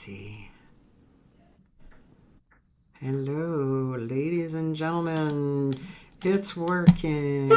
see. Hello, ladies and gentlemen. It's working.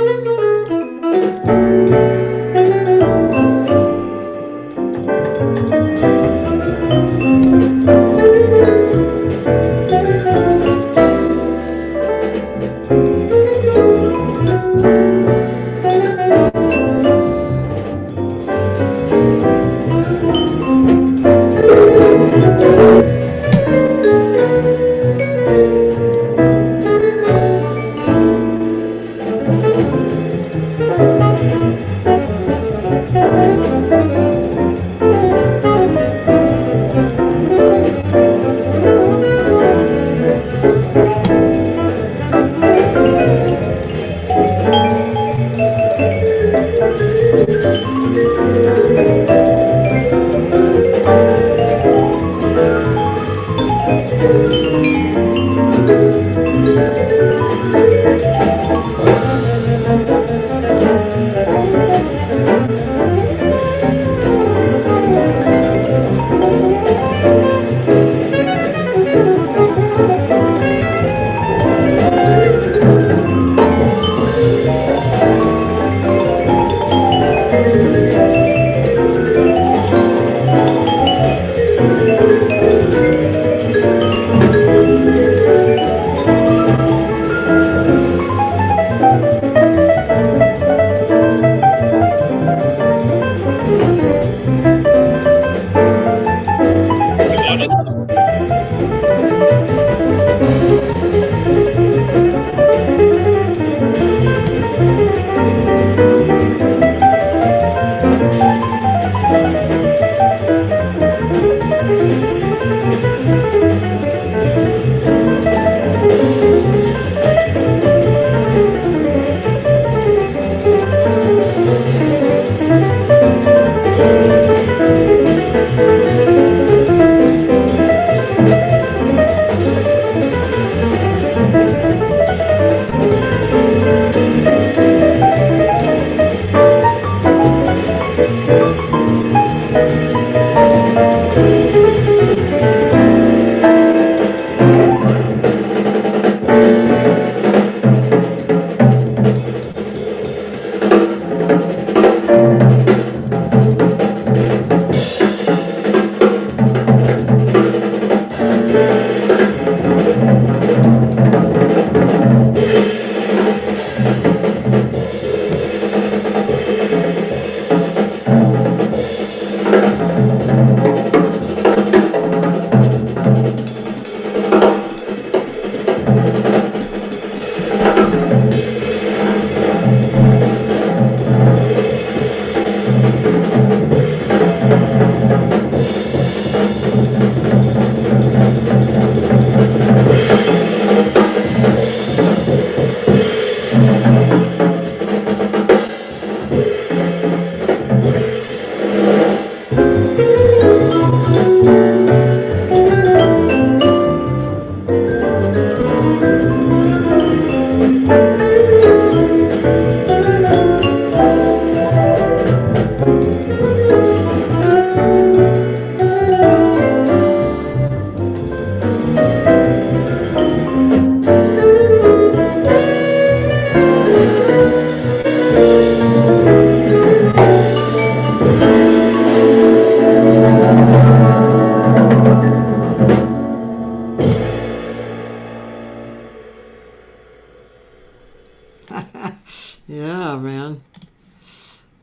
Yeah, man.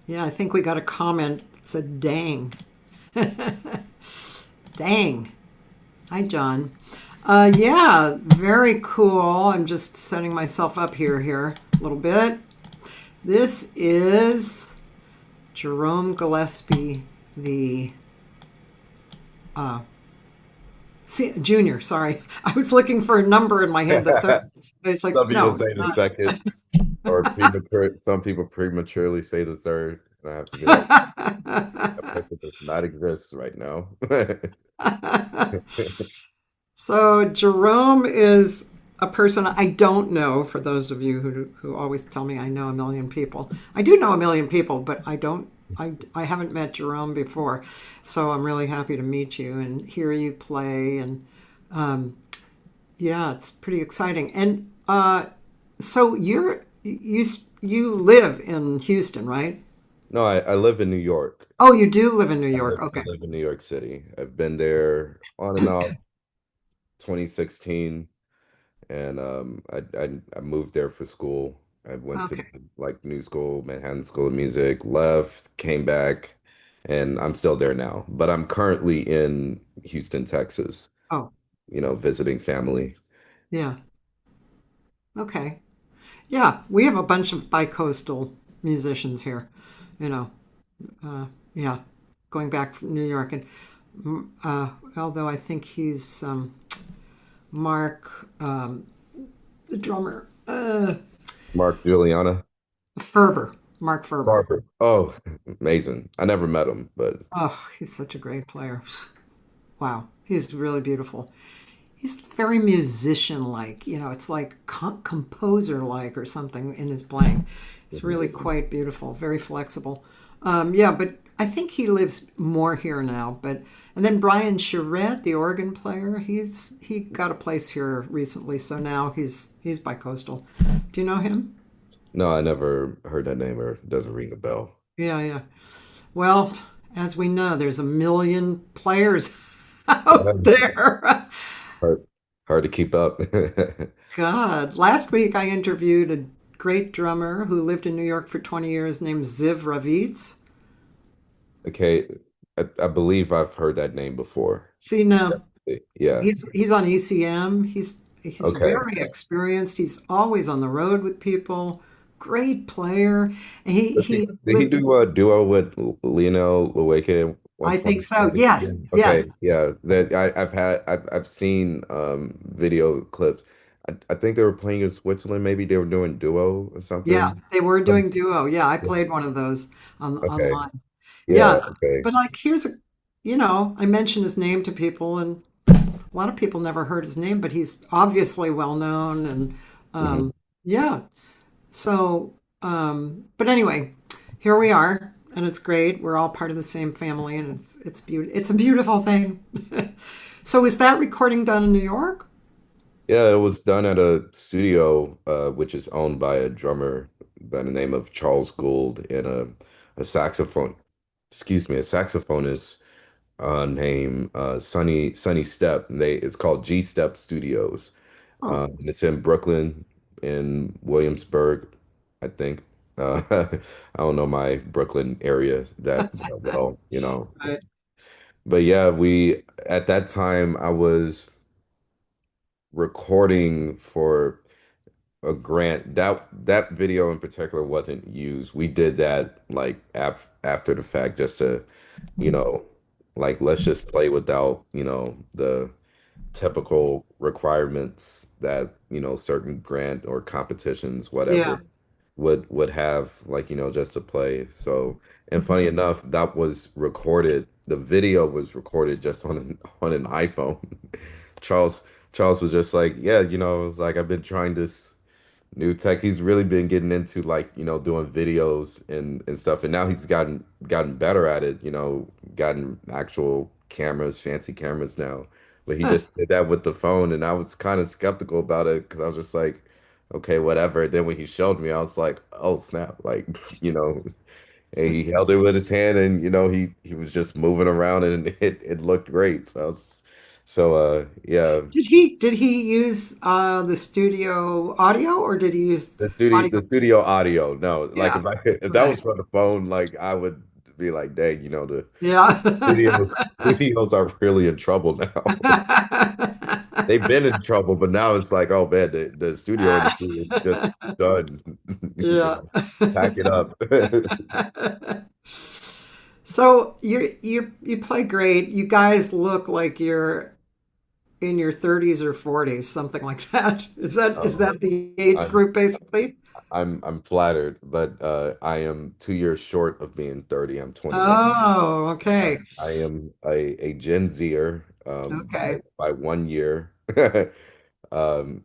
Yeah, I think we got a comment that said, dang. Dang. Hi, John. Yeah, very cool. I'm just setting myself up here a little bit. This is Jerome Gillespie, the junior. Sorry, I was looking for a number in my head. The third. It's like Some people no, say it's the not. second, or premature. Some people prematurely say the third, and I have to be like, that person does not exist right now. So Jerome is a person I don't know. For those of you who always tell me I know a million people, I do know a million people, but I don't I haven't met Jerome before, so I'm really happy to meet you and hear you play. And yeah, it's pretty exciting. And so you live in Houston, right? No, I live in New York. Oh, you do live in New I York. live, I Okay. live in New York City. I've been there on and off 2016, and I moved there for school. I went to Okay. like New School, Manhattan School of Music, left, came back, and I'm still there now. But I'm currently in Houston, Texas, Oh, visiting family. yeah. Okay. Yeah, we have a bunch of bicoastal musicians here, you know. Yeah, going back from New York, and although I think he's Mark, the drummer, Mark Juliana, Ferber, Mark Ferber. Barber. Oh, amazing. I never met him, but Oh, he's such a great player. Wow, he's really beautiful. He's very musician-like, it's like composer-like or something in his playing. It's really quite beautiful, very flexible. Yeah, but I think he lives more here now. But and then Brian Charette, the organ player, he got a place here recently, so now he's bicoastal. Do you know him? no, I never heard that name or it doesn't ring a bell. Yeah, yeah. Well, as we know, there's a million players out there. Hard, hard to keep up. God. Last week I interviewed a great drummer who lived in New York for 20 years named Ziv Ravitz. Okay, I believe I've heard that name before. See, now Yeah. he's on ECM. He's Okay. very experienced. He's always on the road with people. Great player. And he Did he lived, do a duo with Lionel Lueke at one I think point? so. Maybe? Yeah. Yes, Okay. yes. Yeah. That I've seen video clips. I think they were playing in Switzerland. Maybe they were doing duo or Yeah, something. they were Um, doing duo. Yeah, I played one of those Okay. online. Yeah. Yeah, Okay. but like I mention his name to people, and a lot of people never heard his name, but he's obviously well known, and Hmm. yeah. So, but anyway, here we are, and it's great. We're all part of the same family, and it's a beautiful thing. So, is that recording done in New York? Yeah, it was done at a studio which is owned by a drummer by the name of Charles Gould and a saxophone, excuse me, a saxophonist named Sunny Step. It's called G Step Studios. Oh, And it's in Brooklyn, in Williamsburg, I think. I don't know my Brooklyn area that well. right. But yeah, we at that time I was recording for a grant. That video in particular wasn't used. We did that like after the fact just to, you know, like let's just play without, the typical requirements that, certain grant or competitions, Yeah. whatever, would have, like, just to play. So, and funny enough, that was recorded, the video was recorded just on an iPhone. Charles Charles was just like, yeah, it's like I've been trying this new tech. He's really been getting into like, doing videos and stuff. And now he's gotten better at it, gotten actual cameras, fancy cameras now. But he just did that with the phone, and I was kind of skeptical about it because I was just like, okay, whatever. Then when he showed me, I was like, oh snap, like, and he held it with his hand, and he was just moving around, and it looked great. So yeah. Did he use the studio audio, or did he use The studio, audio? the studio audio. No, like Yeah. if that Right. was from the phone, like I would be like, dang, the Yeah. studios are really in trouble now. They've been in trouble, but now it's like, oh man, the studio industry is just done. Yeah. Pack it up. So you play great. You guys look like you're in your 30s or 40s, something like that. Is that Um, the age I'm group basically? I'm flattered, but I am 2 years short of being 30. I'm 21. Oh, okay. I am a Gen Zer Okay. by 1 year. Um,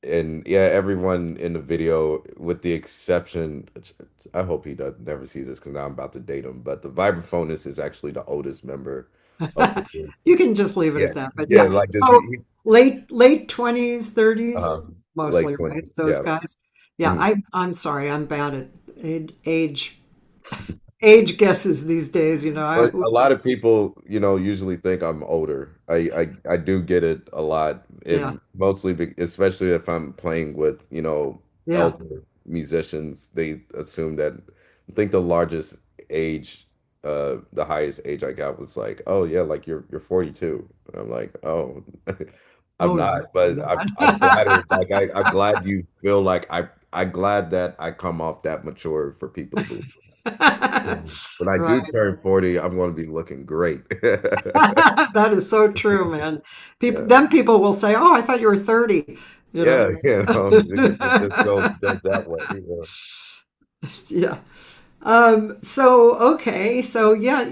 and yeah, everyone in the video, with the exception, I hope he does never sees this because now I'm about to date him. But the vibraphonist is actually the oldest member of the group. You can just leave it Yeah, at that. But yeah, yeah, like this. so late 20s, 30s, Late mostly, right? 20s. Those Yeah. guys. Yeah, Mhm. I'm sorry, I'm bad at age age guesses these days. But Who a lot of knows? people, usually think I'm older. I do get it a lot, Yeah, and mostly, especially if I'm playing with, yeah. elder musicians, they assume that. I think the largest age, the highest age I got was like, oh yeah, like you're 42. And I'm like, oh, I'm Oh no, not, I'm but I'm flattered. not. Like I'm glad you feel like I'm glad that I come off that mature for people to believe. When I do Right. turn 40, I'm going to be looking great. That is so true, man. Yeah. People will say, "Oh, I thought you were 30." You know. Yeah, it just goes that way. Yeah. So okay, so yeah,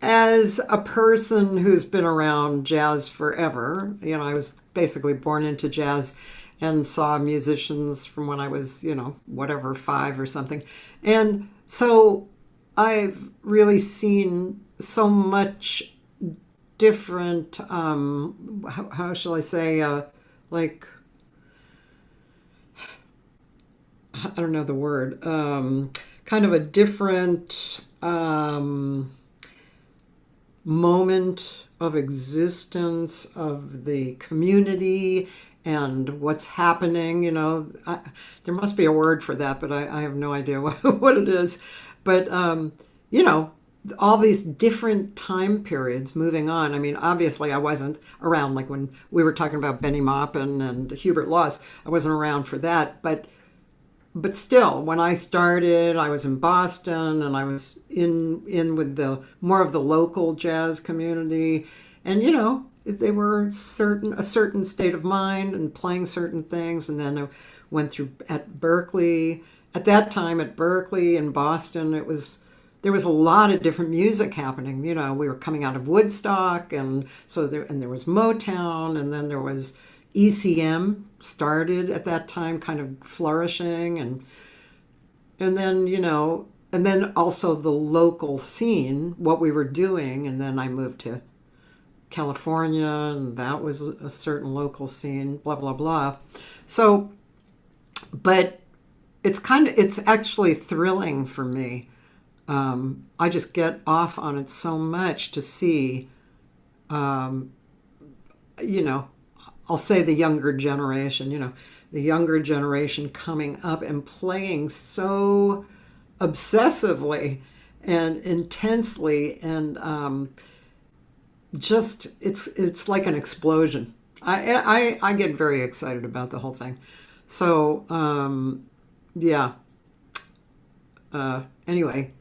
as a person who's been around jazz forever, I was basically born into jazz and saw musicians from when I was, whatever, 5 or something. And so I've really seen so much different, how shall I say, like, I don't know the word, kind of a different moment of existence of the community and what's happening. There must be a word for that, but I have no idea what it is. But, you know, all these different time periods moving on. I mean, obviously, I wasn't around like when we were talking about Benny Maupin and Hubert Laws. I wasn't around for that, but still, when I started, I was in Boston and I was in with the more of the local jazz community, and they were a certain state of mind and playing certain things, and then I went through at Berkeley. At that time, at Berkeley in Boston, there was a lot of different music happening. We were coming out of Woodstock, and there was Motown, and then there was ECM started at that time, kind of flourishing, and then and then also the local scene, what we were doing, and then I moved to California, and that was a certain local scene, blah blah blah. So, but it's actually thrilling for me. I just get off on it so much to see, you know, I'll say the younger generation, the younger generation coming up and playing so obsessively and intensely, and just it's like an explosion. I get very excited about the whole thing. So yeah. Anyway,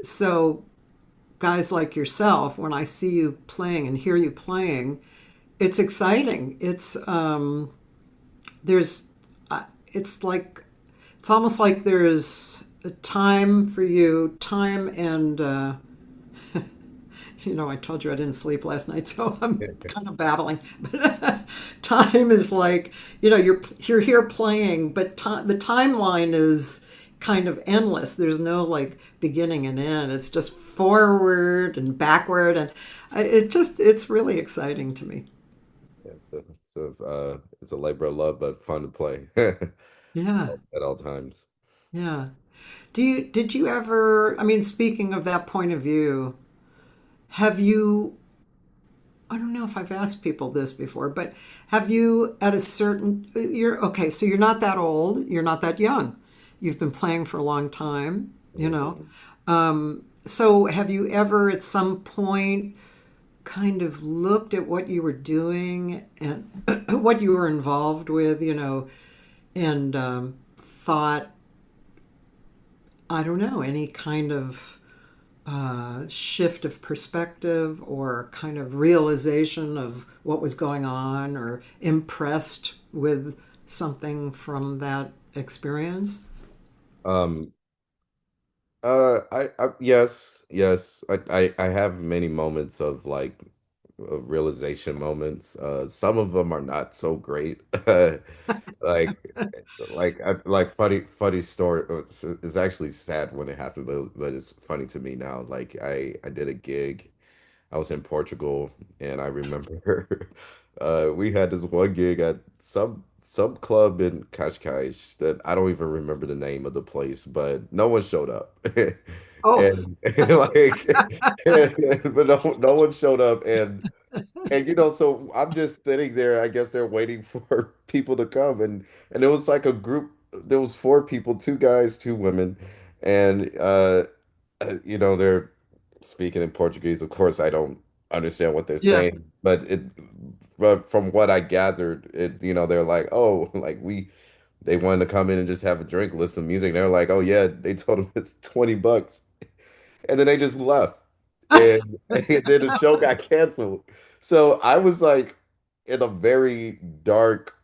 so guys like yourself, when I see you playing and hear you playing, it's exciting. There's it's like it's almost like there's a time for you, time and I told you I didn't sleep last night, so I'm kind of babbling. But time is like, you're here playing, but the timeline is kind of endless. There's no like beginning and end. It's just forward and backward, and it's really exciting to me. Yeah, it's a labor of love, but fun to play at Yeah, all times. yeah. Did you ever? I mean, speaking of that point of view, have you? I don't know if I've asked people this before, but have you at a certain you're okay, so you're not that old, you're not that young. You've been playing for a long time, you know. Mhm. So have you ever at some point kind of looked at what you were doing and what you were involved with, and thought, I don't know, any kind of shift of perspective or kind of realization of what was going on, or impressed with something from that experience? Um, yes, yes. I have many moments of like realization moments. Some of them are not so great. Like like funny story. It's actually sad when it happened, but it's funny to me now. Like I did a gig. I was in Portugal, and I remember we had this one gig at some club in Cascais that I don't even remember the name of the place, but no one showed up. Oh, And like but no one showed up, and so I'm just sitting there. I guess they're waiting for people to come, and it was like a group. There was four people, two guys, two women, and they're speaking in Portuguese. Of course, I don't understand what they're yeah. saying, but from what I gathered, they're like, oh, like they wanted to come in and just have a drink, listen to music. And they're like, oh yeah, they told them it's $20, and then they just left, and, and then the show got canceled. So I was like in a very dark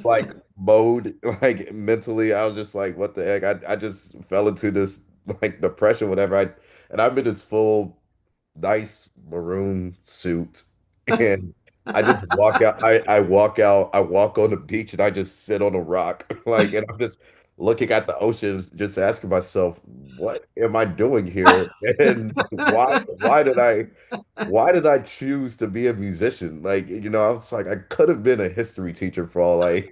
like mode, like mentally. I was just like, what the heck? I just fell into this like depression, whatever. And I'm in this full nice maroon suit, and I just walk out. I walk out. I walk on the beach, and I just sit on a rock, like, and I'm just looking at the ocean, just asking myself, what am I doing here? And why did I choose to be a musician? Like, I was like, I could have been a history teacher for all I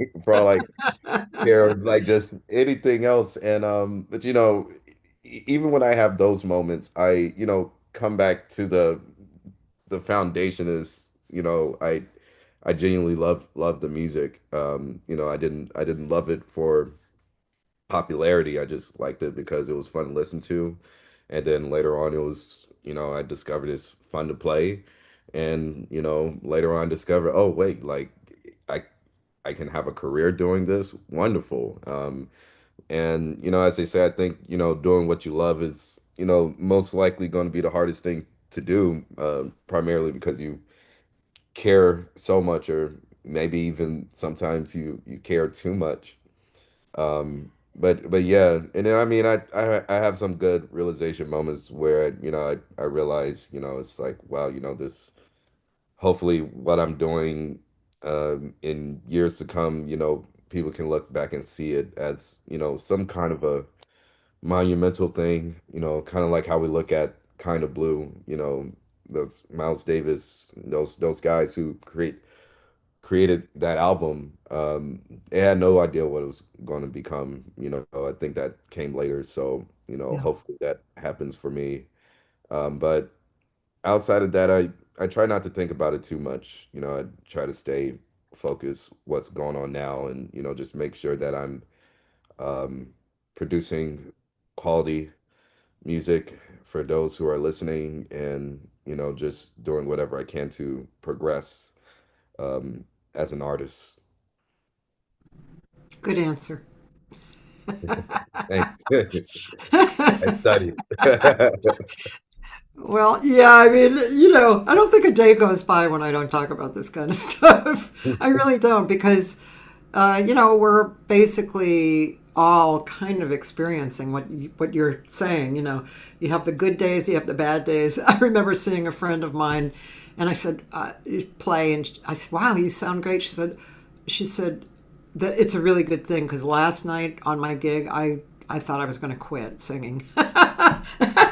care, or like just anything else. And but even when I have those moments, I come back to the foundation is, I genuinely love the music. I didn't love it for popularity. I just liked it because it was fun to listen to. And then later on, it was, I discovered it's fun to play. And, later on, discovered, oh, wait, like I, I can have a career doing this. Wonderful. And, as they say, I think, doing what you love is, most likely going to be the hardest thing to do, primarily because you care so much, or maybe even sometimes you care too much. But yeah, and then I mean I have some good realization moments where I realize it's like, wow, this hopefully what I'm doing in years to come, people can look back and see it as some kind of a monumental thing, kind of like how we look at Kind of Blue, those Miles Davis, those guys who created that album. They had no idea what it was going to become. I think that came later. So, Yeah. hopefully that happens for me. But outside of that, I try not to think about it too much. I try to stay focused what's going on now, and, just make sure that I'm um, producing quality music for those who are listening, and, just doing whatever I can to progress um, as an artist. Good answer. Thanks. I studied. Well, yeah, I mean, I don't think a day goes by when I don't talk about this kind of stuff. I really don't, because, we're basically all kind of experiencing what you're saying. You have the good days, you have the bad days. I remember seeing a friend of mine, and I said, "You play," and I said, "Wow, you sound great." She said that it's a really good thing, because last night on my gig, I thought I was going to quit singing.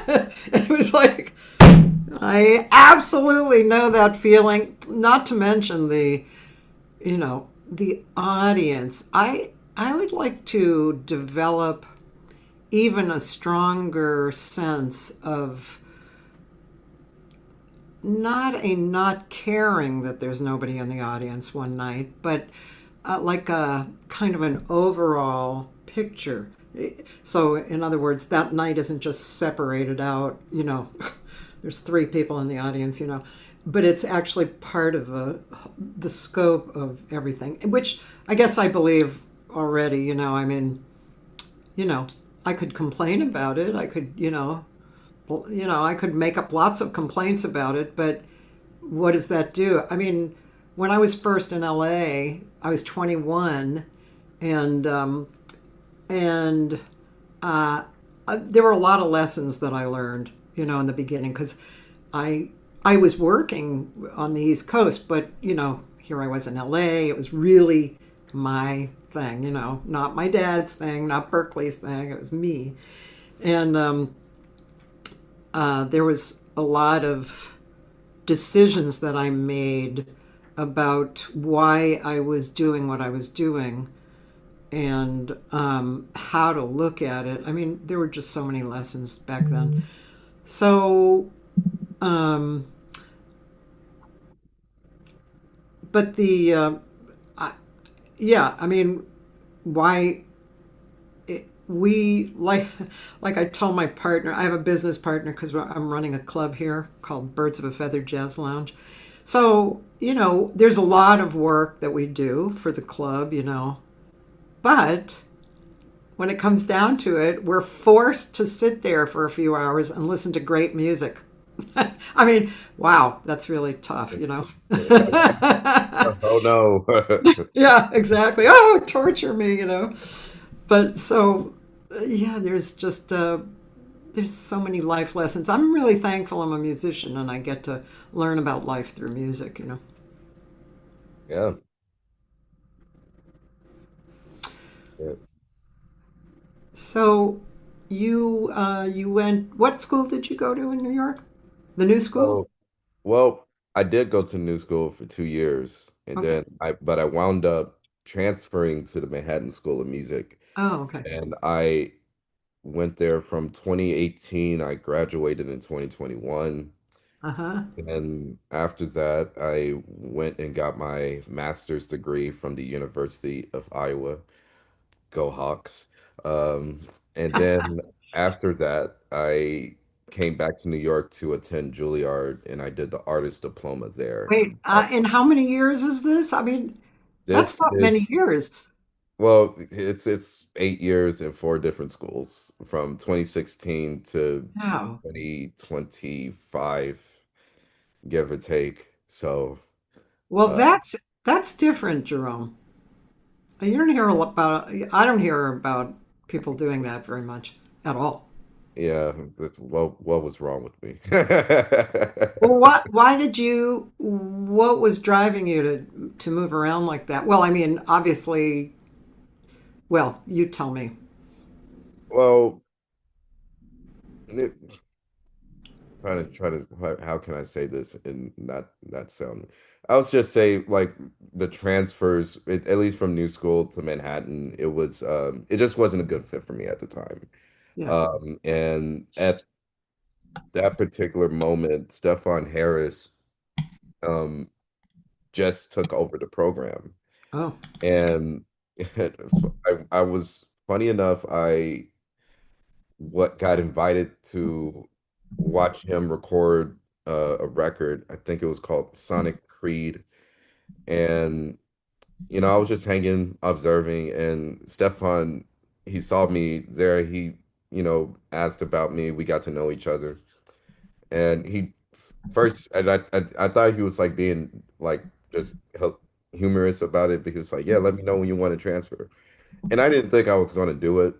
It was like, I absolutely know that feeling. Not to mention the audience. I would like to develop even a stronger sense of not caring that there's nobody in the audience one night, but like a kind of an overall picture. So, in other words, that night isn't just separated out, there's three people in the audience, but it's actually part of the scope of everything, which I guess I believe already. I mean, you know, I could complain about it. I could, I could make up lots of complaints about it, but what does that do? I mean, when I was first in LA, I was 21, and and there were a lot of lessons that I learned, in the beginning, because I I was working on the East Coast, but here I was in LA. It was really my thing, not my dad's thing, not Berkeley's thing. It was me. And there was a lot of decisions that I made about why I was doing what I was doing and how to look at it. I mean, there were just so many lessons back then. So, um, but I, yeah, I mean, why we like I tell my partner, I have a business partner because I'm running a club here called Birds of a Feather Jazz Lounge. So, there's a lot of work that we do for the club, but when it comes down to it, we're forced to sit there for a few hours and listen to great music. I mean, wow, that's really tough. Oh no. Yeah, exactly. Oh, torture me. But so, yeah, there's so many life lessons. I'm really thankful I'm a musician and I get to learn about life through music. Yeah. Yeah. So, you went. What school did you go to in New York? The new school? Oh, well, I did go to new school for 2 years, and Okay. then I wound up transferring to the Manhattan School of Music, Oh, okay. and I went there from 2018. I graduated in 2021. Uh huh. And after that, I went and got my master's degree from the University of Iowa. Go Hawks. Um, and then after that, I came back to New York to attend Juilliard, and I did the Artist Diploma there. Wait, and how many years is this? I mean, that's This not is many years. well, it's 8 years in four different schools from 2016 to Wow. 2025, give or take. So, Well, uh, that's different, Jerome. You don't hear a lot about. I don't hear about people doing that very much at all. yeah, what was wrong with me? Well, what? Why did you? What was driving you to move around like that? Well, I mean, obviously. Well, you tell me. Well, it, trying to how can I say this and not sound I was just say like the transfers at least from New School to Manhattan it just wasn't a good fit for me at the time. Yeah. And at that particular moment, Stefan Harris um just took over the program. Oh. And I was funny enough, I what got invited to watch him record a record. I think it was called Sonic Creed. And I was just hanging, observing, and Stefan, he saw me there. He, asked about me. We got to know each other. And he first, and I thought he was like being like just humorous about it because like, yeah, let me know when you want to transfer. And I didn't think I was going to do it.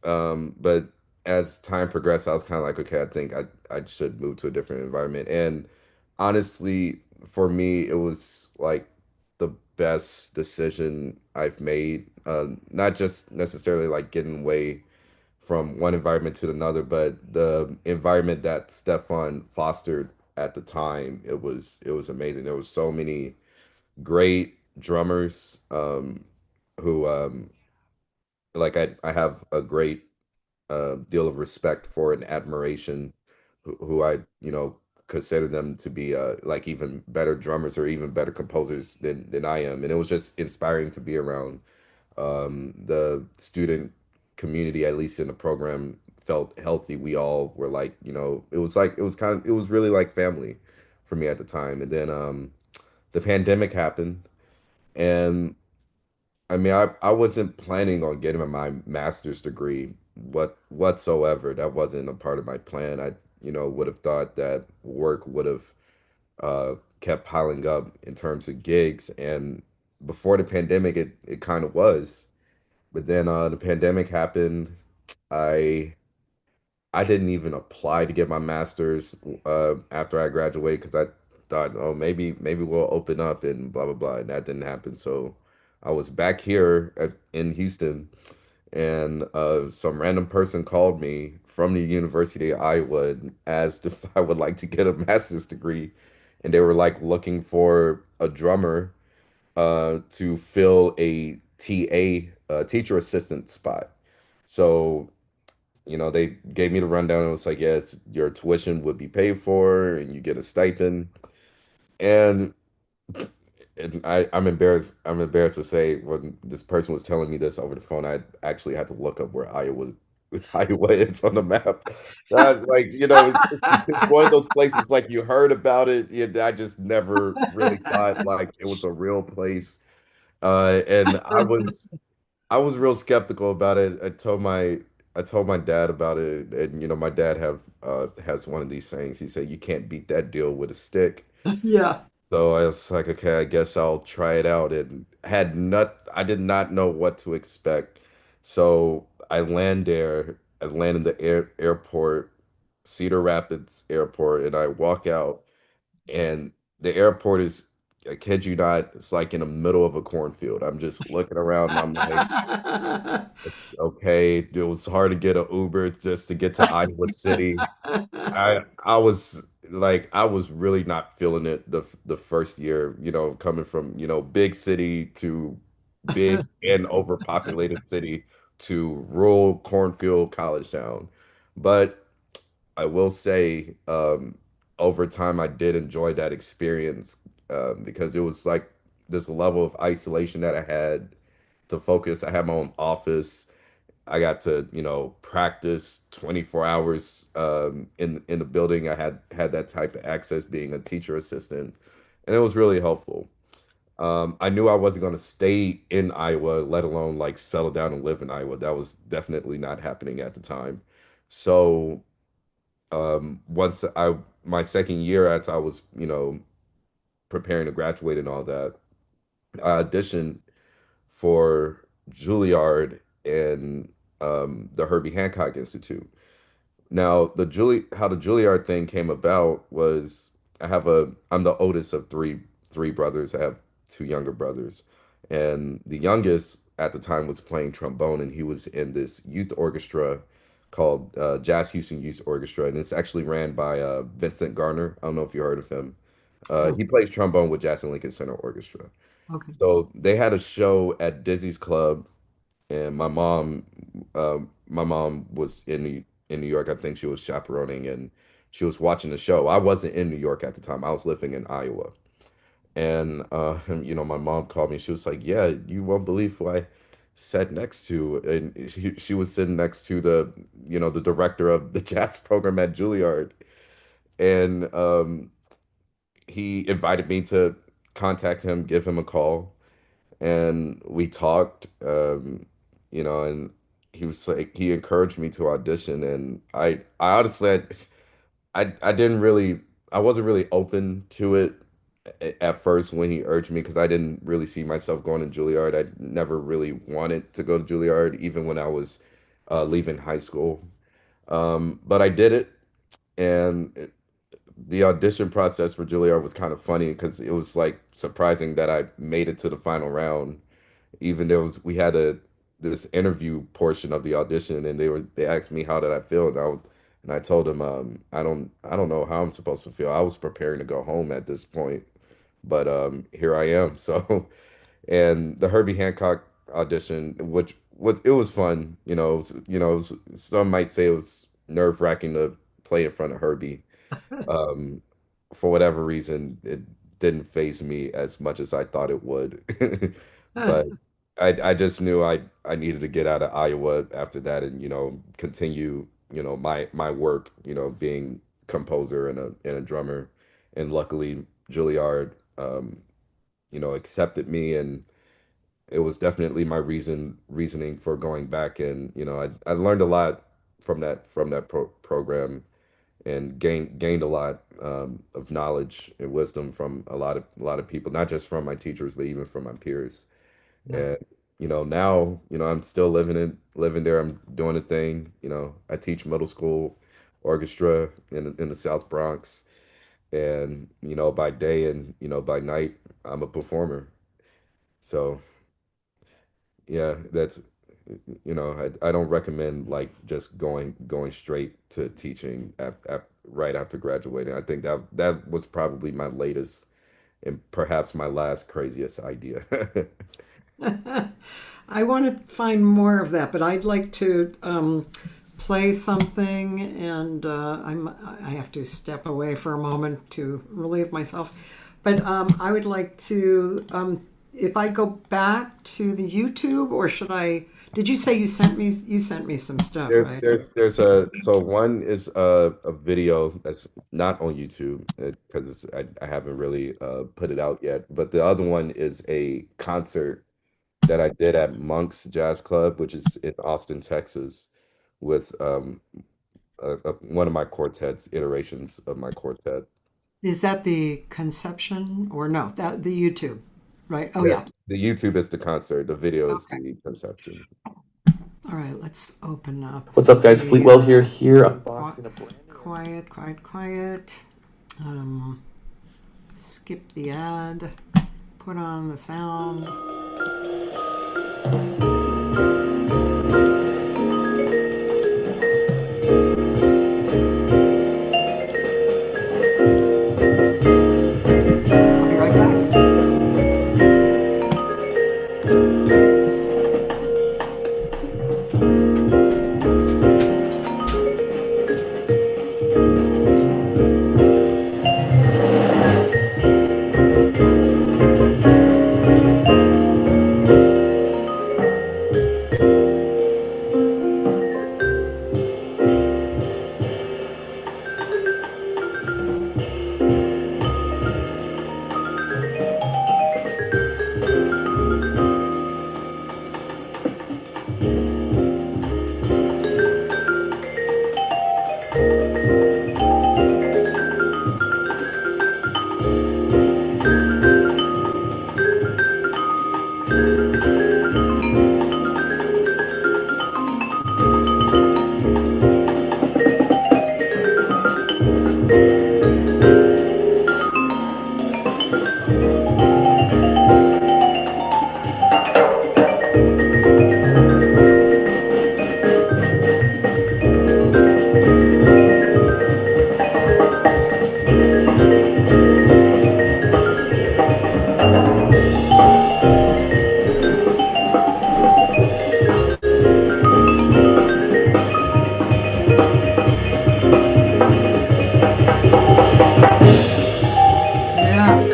But as time progressed, I was kind of like, okay, I think I should move to a different environment. And honestly, for me, it was like the best decision I've made. Not just necessarily like getting away from one environment to another, but the environment that Stefan fostered at the time, it was amazing. There was so many great drummers who like I have a great deal of respect for and admiration who I consider them to be like even better drummers or even better composers than I am, and it was just inspiring to be around. The student community, at least in the program, felt healthy. We all were like, it was really like family for me at the time. And then the pandemic happened, and I mean, I wasn't planning on getting my master's degree whatsoever. That wasn't a part of my plan. I, would have thought that work would have kept piling up in terms of gigs. And before the pandemic, it kind of was. But then the pandemic happened. I I didn't even apply to get my master's after I graduated because I thought, oh, maybe we'll open up and blah blah blah, and that didn't happen. So I was back here in Houston, and some random person called me from the University of Iowa and asked if I would like to get a master's degree, and they were like looking for a drummer to fill a TA, teacher assistant spot. So they gave me the rundown. It was like, yes, your tuition would be paid for and you get a stipend. And, I'm embarrassed. I'm embarrassed to say when this person was telling me this over the phone, I actually had to look up where Iowa is on the map. Like, it's one of those places like you heard about it. I just never really thought like it was a real place. And I was real skeptical about it. I told my dad about it, and my dad has one of these sayings. He said, "You can't beat that deal with a stick." Yeah. So I was like, "Okay, I guess I'll try it out." And I did not know what to expect. So I land there. I land in the airport, Cedar Rapids Airport, and I walk out, and the airport is. I kid you not, it's like in the middle of a cornfield. I'm just looking around and I'm like, okay, it was hard to get an Uber just to get to Iowa City. I was really not feeling it the first year, coming from, big city to big and overpopulated city to rural cornfield college town. But I will say, over time, I did enjoy that experience, because it was like this level of isolation that I had to focus. I had my own office. I got to, practice 24 hours in the building. I had that type of access being a teacher assistant, and it was really helpful. I knew I wasn't going to stay in Iowa, let alone like settle down and live in Iowa. That was definitely not happening at the time. So once my second year, as I was, preparing to graduate and all that, I auditioned for Juilliard and the Herbie Hancock Institute. Now, how the Juilliard thing came about was I'm the oldest of three brothers. I have two younger brothers, and the youngest at the time was playing trombone, and he was in this youth orchestra called Jazz Houston Youth Orchestra, and it's actually ran by Vincent Garner. I don't know if you heard of him. Oh, He plays trombone with Jazz and Lincoln Center Orchestra. okay. So they had a show at Dizzy's Club, and my mom was in New York. I think she was chaperoning, and she was watching the show. I wasn't in New York at the time. I was living in Iowa. And my mom called me. She was like, "Yeah, you won't believe who I sat next to." And she was sitting next to the director of the jazz program at Juilliard. And he invited me to contact him, give him a call, and we talked, and he was like, he encouraged me to audition, and I honestly, I didn't really, I wasn't really open to it at first when he urged me because I didn't really see myself going to Juilliard. I never really wanted to go to Juilliard, even when I was leaving high school. But I did it, and the audition process for Juilliard was kind of funny because it was like surprising that I made it to the final round. Even there was we had a this interview portion of the audition, and they asked me how did I feel, and I told them, I don't know how I'm supposed to feel. I was preparing to go home at this point, but here I am. So, and the Herbie Hancock audition, which it was fun. Some might say it was nerve-wracking to play in front of Herbie. Um, for whatever reason, it didn't phase me as much as I thought it would. But I just knew I needed to get out of Iowa after that and continue my work, being composer and a drummer. And luckily Juilliard accepted me, and it was definitely my reasoning for going back. And I learned a lot from that program, and gained a lot of knowledge and wisdom from a lot of people, not just from my teachers, but even from my peers. Yeah. And now, I'm still living there. I'm doing a thing. I teach middle school orchestra in the South Bronx, and by day and by night, I'm a performer. So yeah, that's I don't recommend like just going straight to teaching right after graduating. I think that was probably my latest and perhaps my last craziest idea. I want to find more of that, but I'd like to play something, and I have to step away for a moment to relieve myself. But I would like to, if I go back to the YouTube, or should I? Did you say you sent me some stuff, There's right? there's a so one is a video that's not on YouTube because I haven't really put it out yet. But the other one is a concert that I did at Monk's Jazz Club, which is in Austin, Texas, with one of my quartets, iterations of my quartet. Is that the conception or no? That the YouTube, right? Oh Yeah, yeah. the YouTube is the concert, the video is Okay. the conception. All right. Let's open up What's up, guys? the Fleetwell here, qui- unboxing a brand new. quiet. Um, skip the ad. Put on the sound. I'll be right back. Yeah.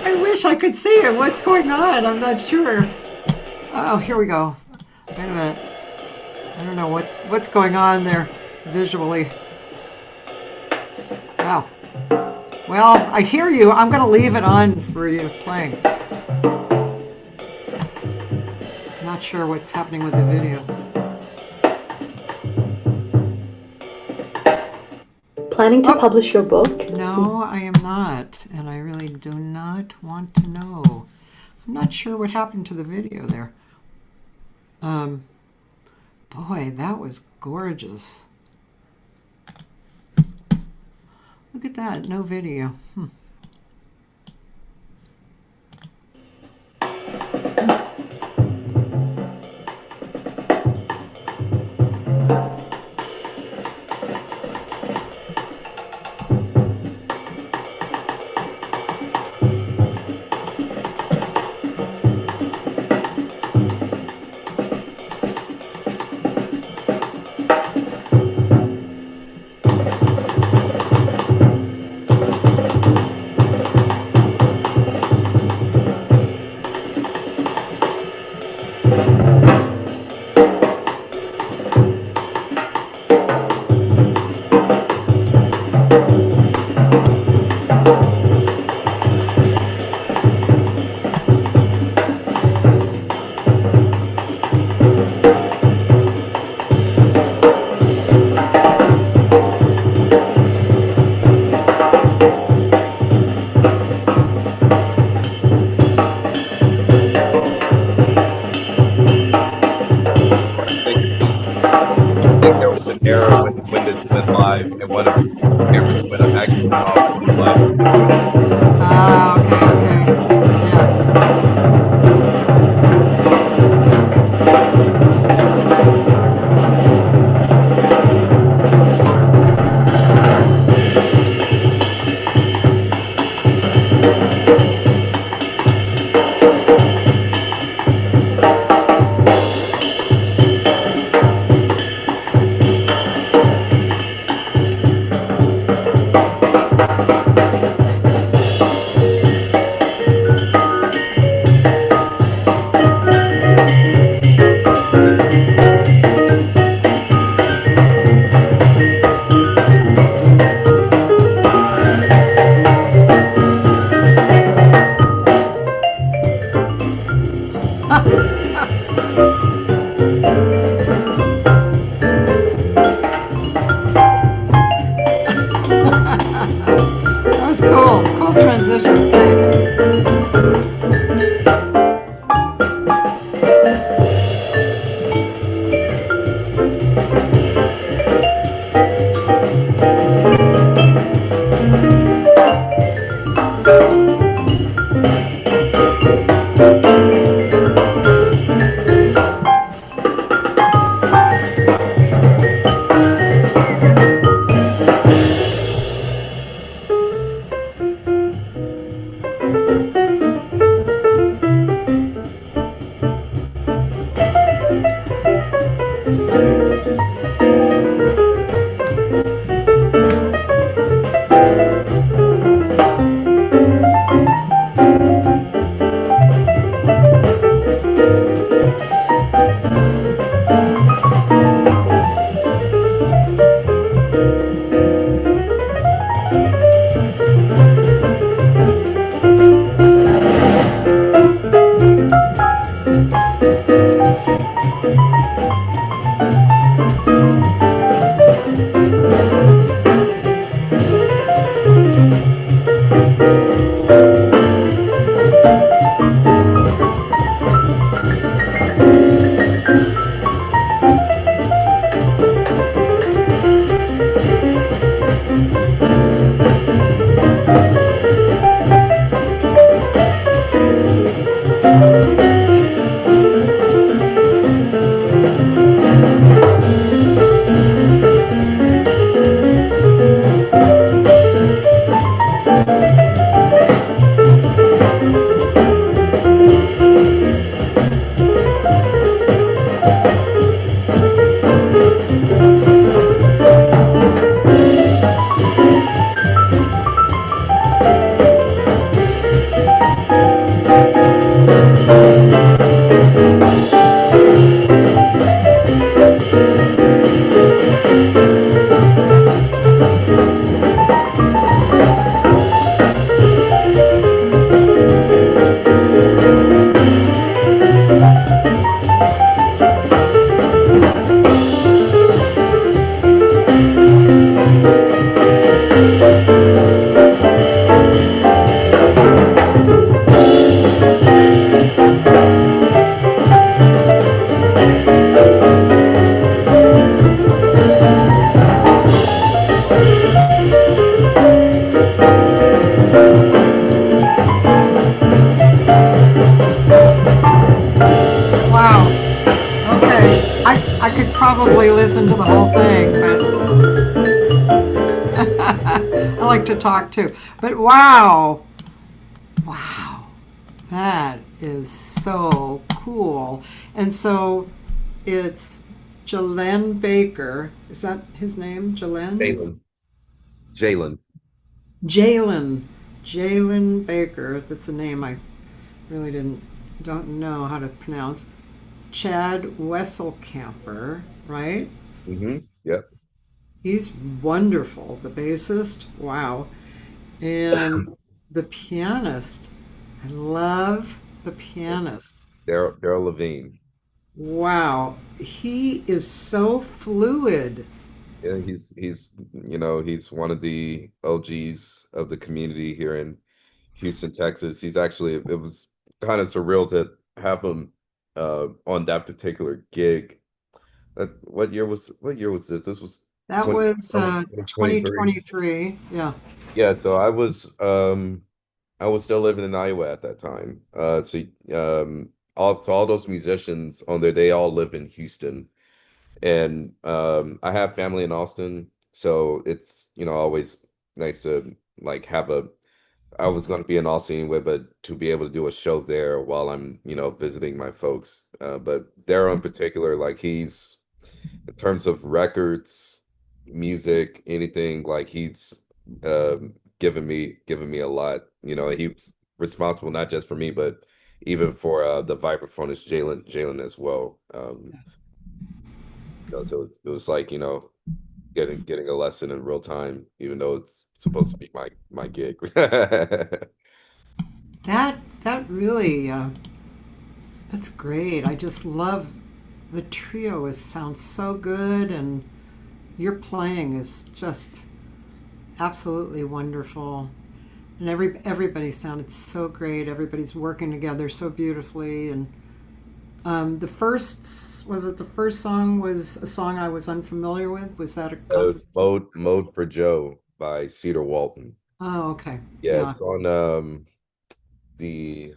I wish I could see it. What's going on? I'm not sure. Oh, here we go. Wait a minute. I don't know what's going on there visually. Wow. Well, I hear you. I'm going to leave it on for you playing. Not sure what's happening with the video. Planning to publish your book? No, I am not, and I really do not want to know. I'm not sure what happened to the video there. Boy, that was gorgeous. Look at that, no video. I could probably listen to the whole thing, but I like to talk too. But wow, wow, that is so cool. And so it's Jalen Baker. Is that his name? Jalen? Jalen. Jalen. Jalen. Jalen Baker. That's a name I really don't know how to pronounce. Chad Wesselkamper, right? Yep. He's wonderful. The bassist, wow. And the pianist, I love the pianist. Daryl Levine. Wow. He is so fluid. Yeah, he's one of the OGs of the community here in Houston, Texas. It was kind of surreal to have him on that particular gig. What year was this? This was That 20 was 2023. 2023. Yeah. Yeah, so I was still living in Iowa at that time. So all those musicians on there, they all live in Houston. And I have family in Austin, so it's always nice to like have a. I was going to be in Austin anyway, but to be able to do a show there while I'm visiting my folks. But there in particular, like he's in terms of records, music, anything, like he's given me a lot. He's responsible not just for me, but even for the vibraphonist Jalen as well. So it was like getting a lesson in real time, even though it's supposed to be my gig. That really that's great. I just love the trio. It sounds so good, and your playing is just absolutely wonderful. And everybody sounded so great. Everybody's working together so beautifully, and The first was it the first song was a song I was unfamiliar with? Was that a It's composition? Mode for Joe by Cedar Walton. Oh, okay. Yeah, Yeah. it's on the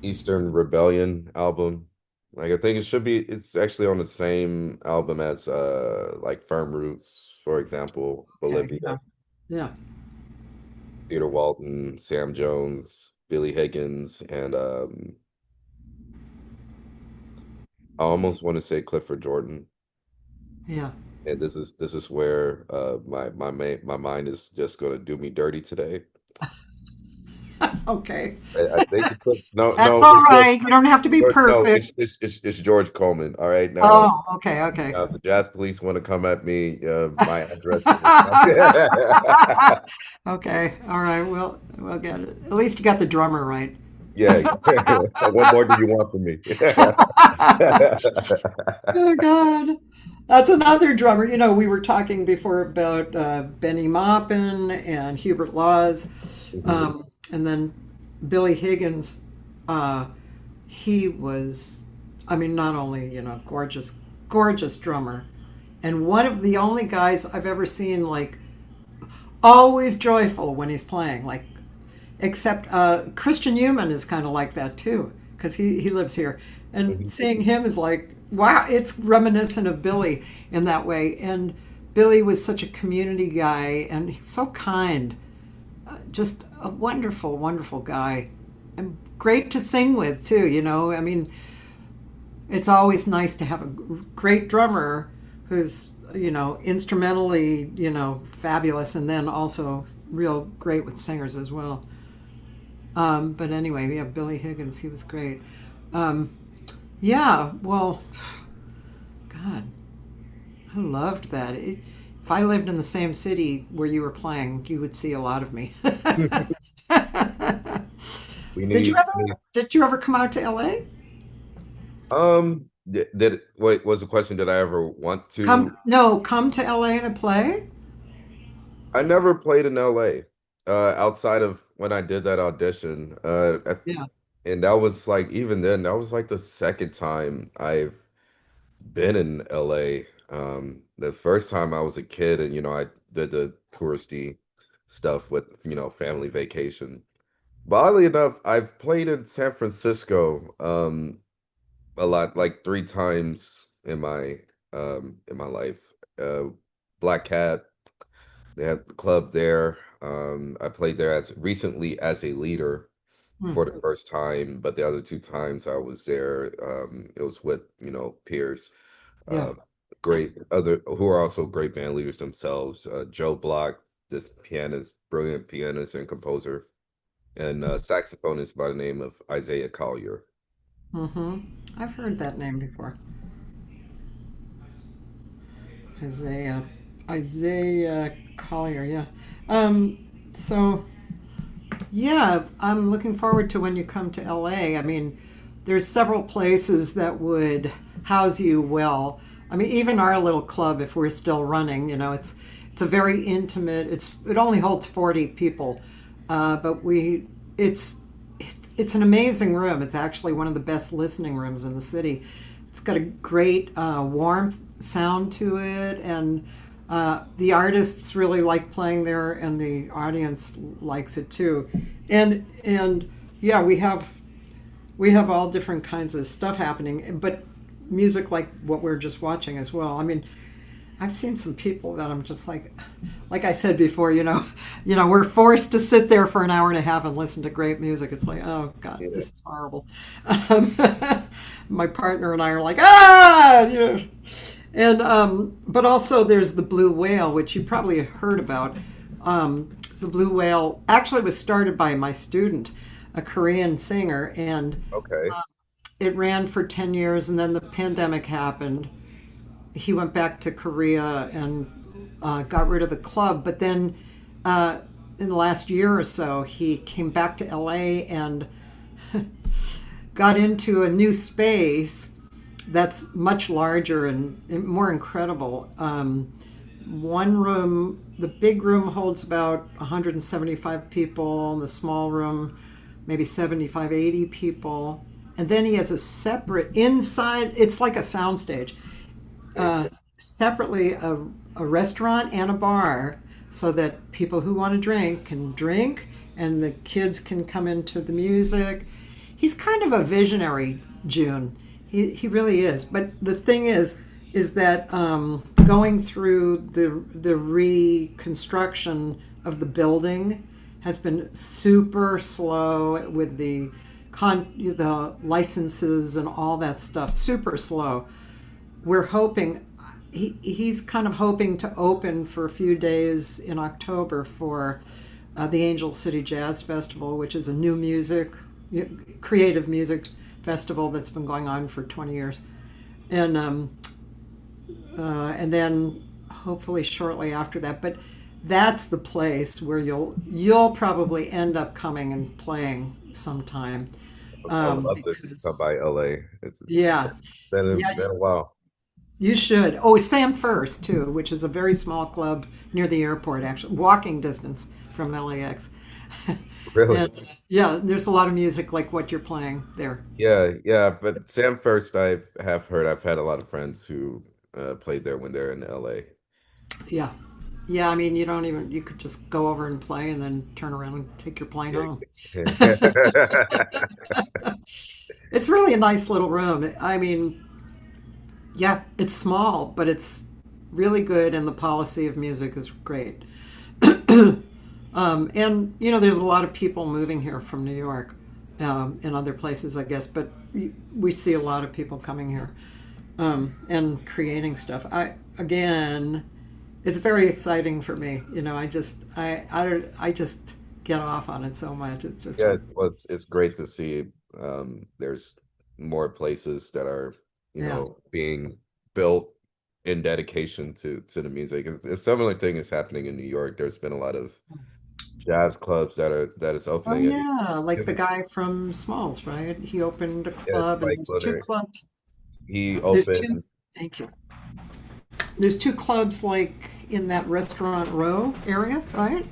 Eastern Rebellion album. Like I think it's actually on the same album as like Firm Roots, for example, Okay. Bolivia, Yeah. Yeah. Peter Walton, Sam Jones, Billy Higgins, and I almost want to say Clifford Jordan. Yeah. And this is where my mind is just gonna do me dirty today. Okay. I think it's That's all it's right. You don't have to be No, perfect. it's George Coleman. All right, now. Oh, okay. Okay. Now, if the jazz police want to come at me, my address is. Okay. All right. We'll get it. At least you got the drummer right. Yeah. What more do you want from me? Oh God. That's another drummer. You know, we were talking before about Benny Maupin and Hubert Laws, Mhm. and then Billy Higgins. Uh, he was, I mean, not only, gorgeous, gorgeous drummer, and one of the only guys I've ever seen like always joyful when he's playing. Like, except Christian Human is kind of like that too, because he lives here, and Mhm. seeing him is like, wow, it's reminiscent of Billy in that way. And Billy was such a community guy and he's so kind, just a wonderful, wonderful guy, and great to sing with too. I mean, it's always nice to have a great drummer who's instrumentally fabulous, and then also real great with singers as well. But anyway, yeah, Billy Higgins, he was great. Yeah, well, God, I loved that. If I lived in the same city where you were playing, you would see a lot of me. We did you need, ever did you ever come out to LA? wait, was the question, did I ever want to? Come to LA to play? I never played in LA, outside of when I did that audition. Yeah. And that was like, even then, that was like the second time I've been in LA. The first time I was a kid, and I did the touristy stuff with family vacation. But oddly enough, I've played in San Francisco a lot, like three times in my life. Black Cat, they had the club there. I played there as recently as a leader Hmm. for the first time, but the other two times I was there, it was with peers, Yeah. uh, great other who are also great band leaders themselves. Joe Block, this pianist, brilliant pianist and composer, and saxophonist by the name of Isaiah Collier. Mm-hmm. I've heard that name before. Isaiah. Isaiah Collier, yeah. So yeah, I'm looking forward to when you come to LA. I mean, there's several places that would house you well. I mean, even our little club, if we're still running, it's a very intimate. It only holds 40 people, but it's an amazing room. It's actually one of the best listening rooms in the city. It's got a great warmth sound to it, and the artists really like playing there, and the audience likes it too. And yeah, we have all different kinds of stuff happening, but music like what we're just watching as well. I mean, I've seen some people that I'm just like I said before, we're forced to sit there for an hour and a half and listen to great music. It's like, oh God, Yeah. this is horrible. Um, my partner and I are like, ah. And but also there's the Blue Whale, which you probably heard about. The Blue Whale actually was started by my student, a Korean singer, and Okay. it ran for 10 years, and then the pandemic happened. He went back to Korea and got rid of the club. But then in the last year or so, he came back to LA and got into a new space that's much larger and more incredible. One room, the big room holds about 175 people, and the small room, maybe 75, 80 people. And then he has a separate inside, it's like a soundstage, uh, separately a restaurant and a bar so that people who want to drink can drink and the kids can come into the music. He's kind of a visionary, June. He really is. But the thing is that going through the reconstruction of the building has been super slow with the licenses and all that stuff. Super slow. We're hoping he's kind of hoping to open for a few days in October for the Angel City Jazz Festival, which is a new music, creative music festival that's been going on for 20 years, and then hopefully shortly after that. But that's the place where you'll probably end up coming and playing sometime, I would love to come because by LA. yeah, yeah, Been a while. you should. Oh, Sam First too, which is a very small club near the airport, actually, walking distance from LAX. Really? And yeah, there's a lot of music like what you're playing there. Yeah, yeah. But Sam First, I have heard. I've had a lot of friends who played there when they're in LA. Yeah. Yeah, I mean, you could just go over and play and then turn around and take your plane home. Yeah. It's really a nice little room. I mean, yeah, it's small, but it's really good, and the policy of music is great. And, there's a lot of people moving here from New York and other places, I guess, but we see a lot of people coming here and creating stuff. Again, it's very exciting for me. I just get off on it so much. It's just Yeah, like, well, it's great to see there's more places that are, yeah. being built in dedication to the music. A similar thing is happening in New York. There's been a lot of jazz clubs that is Oh opening. And yeah, like the even, guy from Smalls, right? He opened a yeah, club, and Spike there's two Glitter, clubs. he There's two. opened. Thank you. There's two clubs like in that restaurant row area, right?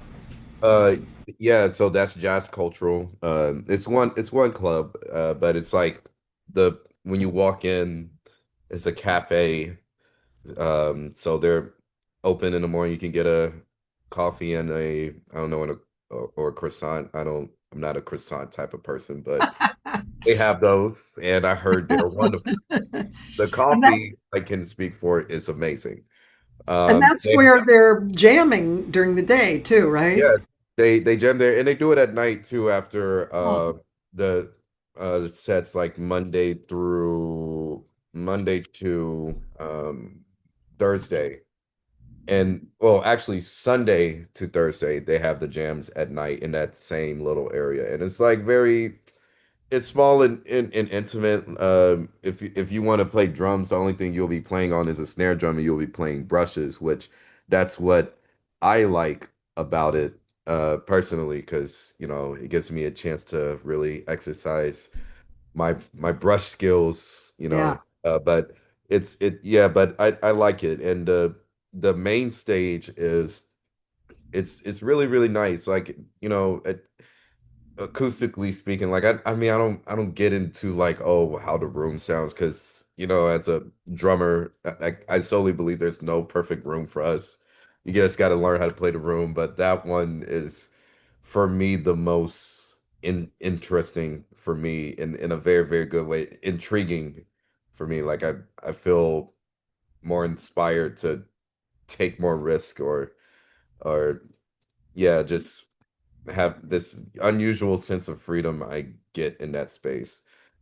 Uh, yeah, so that's Jazz Cultural. It's one club, but it's like the when you walk in, it's a cafe. So they're open in the morning. You can get a coffee and I don't know, and or a croissant. I'm not a croissant type of person, but they have those, and I heard they're wonderful. The And that coffee, I can speak for, is amazing. and that's They where they're jamming during the day too, right? Yeah, they jam there, and they do it at night too after Oh. the sets, like Monday to Thursday. And well, actually Sunday to Thursday they have the jams at night in that same little area. And it's like it's small and intimate. If you want to play drums, the only thing you'll be playing on is a snare drum, and you'll be playing brushes, which that's what I like about it personally, because it gives me a chance to really exercise my brush skills. Yeah. But but I like it, and the main stage is it's really really nice. Like acoustically speaking, like I mean I don't get into like, oh, how the room sounds, because as a drummer, I solely believe there's no perfect room for us. You just got to learn how to play the room. But that one is for me the most interesting for me, in a very very good way, intriguing for me. Like I feel more inspired to take more risk, or yeah, just have this unusual sense of freedom I get in that space.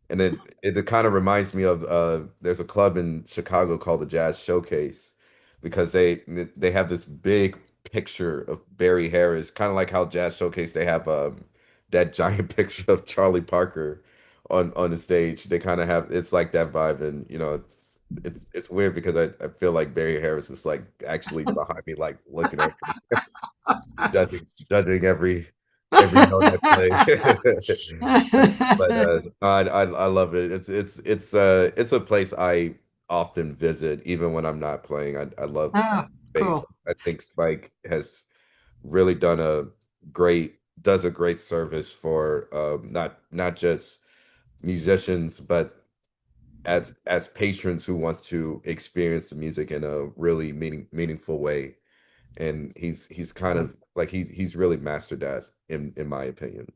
And it kind of reminds me of there's a club in Chicago called the Jazz Showcase, because they have this big picture of Barry Harris, kind of like how Jazz Showcase they have that giant picture of Charlie Parker on the stage. They kind of have, it's like that vibe. And it's weird because I feel like Barry Harris is like actually behind me, like looking at me, judging every note I play. But I love it. It's a place I often visit even when I'm not playing. I love Ah, space. cool. I think Spike has really does a great service for not just musicians, but as patrons who wants to experience the music in a really meaningful way. And he's kind of like he's really mastered that in my opinion.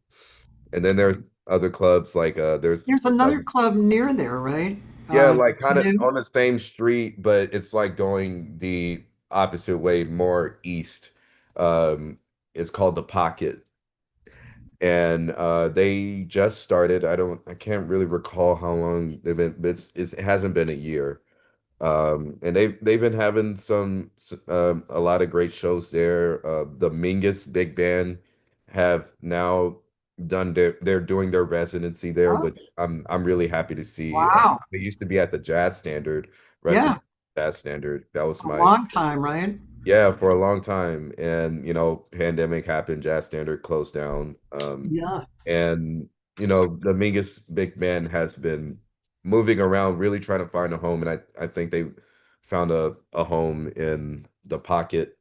And then there's other clubs like there's There's a club, another club near there, right? yeah, like It's kind of new. on the same street, but it's like going the opposite way, more east. Um, it's called the Pocket, and they just started. I can't really recall how long they've been, but it hasn't been a year. And they've been having a lot of great shows there. The Mingus Big Band have now they're doing their residency there, Oh, which I'm really happy to see. wow. They used to be at the Jazz Standard, Yeah, residency Jazz Standard. That was a my, long time, right? yeah, for a long time. And pandemic happened, Jazz Standard closed down. Yeah. And the Mingus Big Band has been moving around, really trying to find a home, and I think they found a home in the Pocket.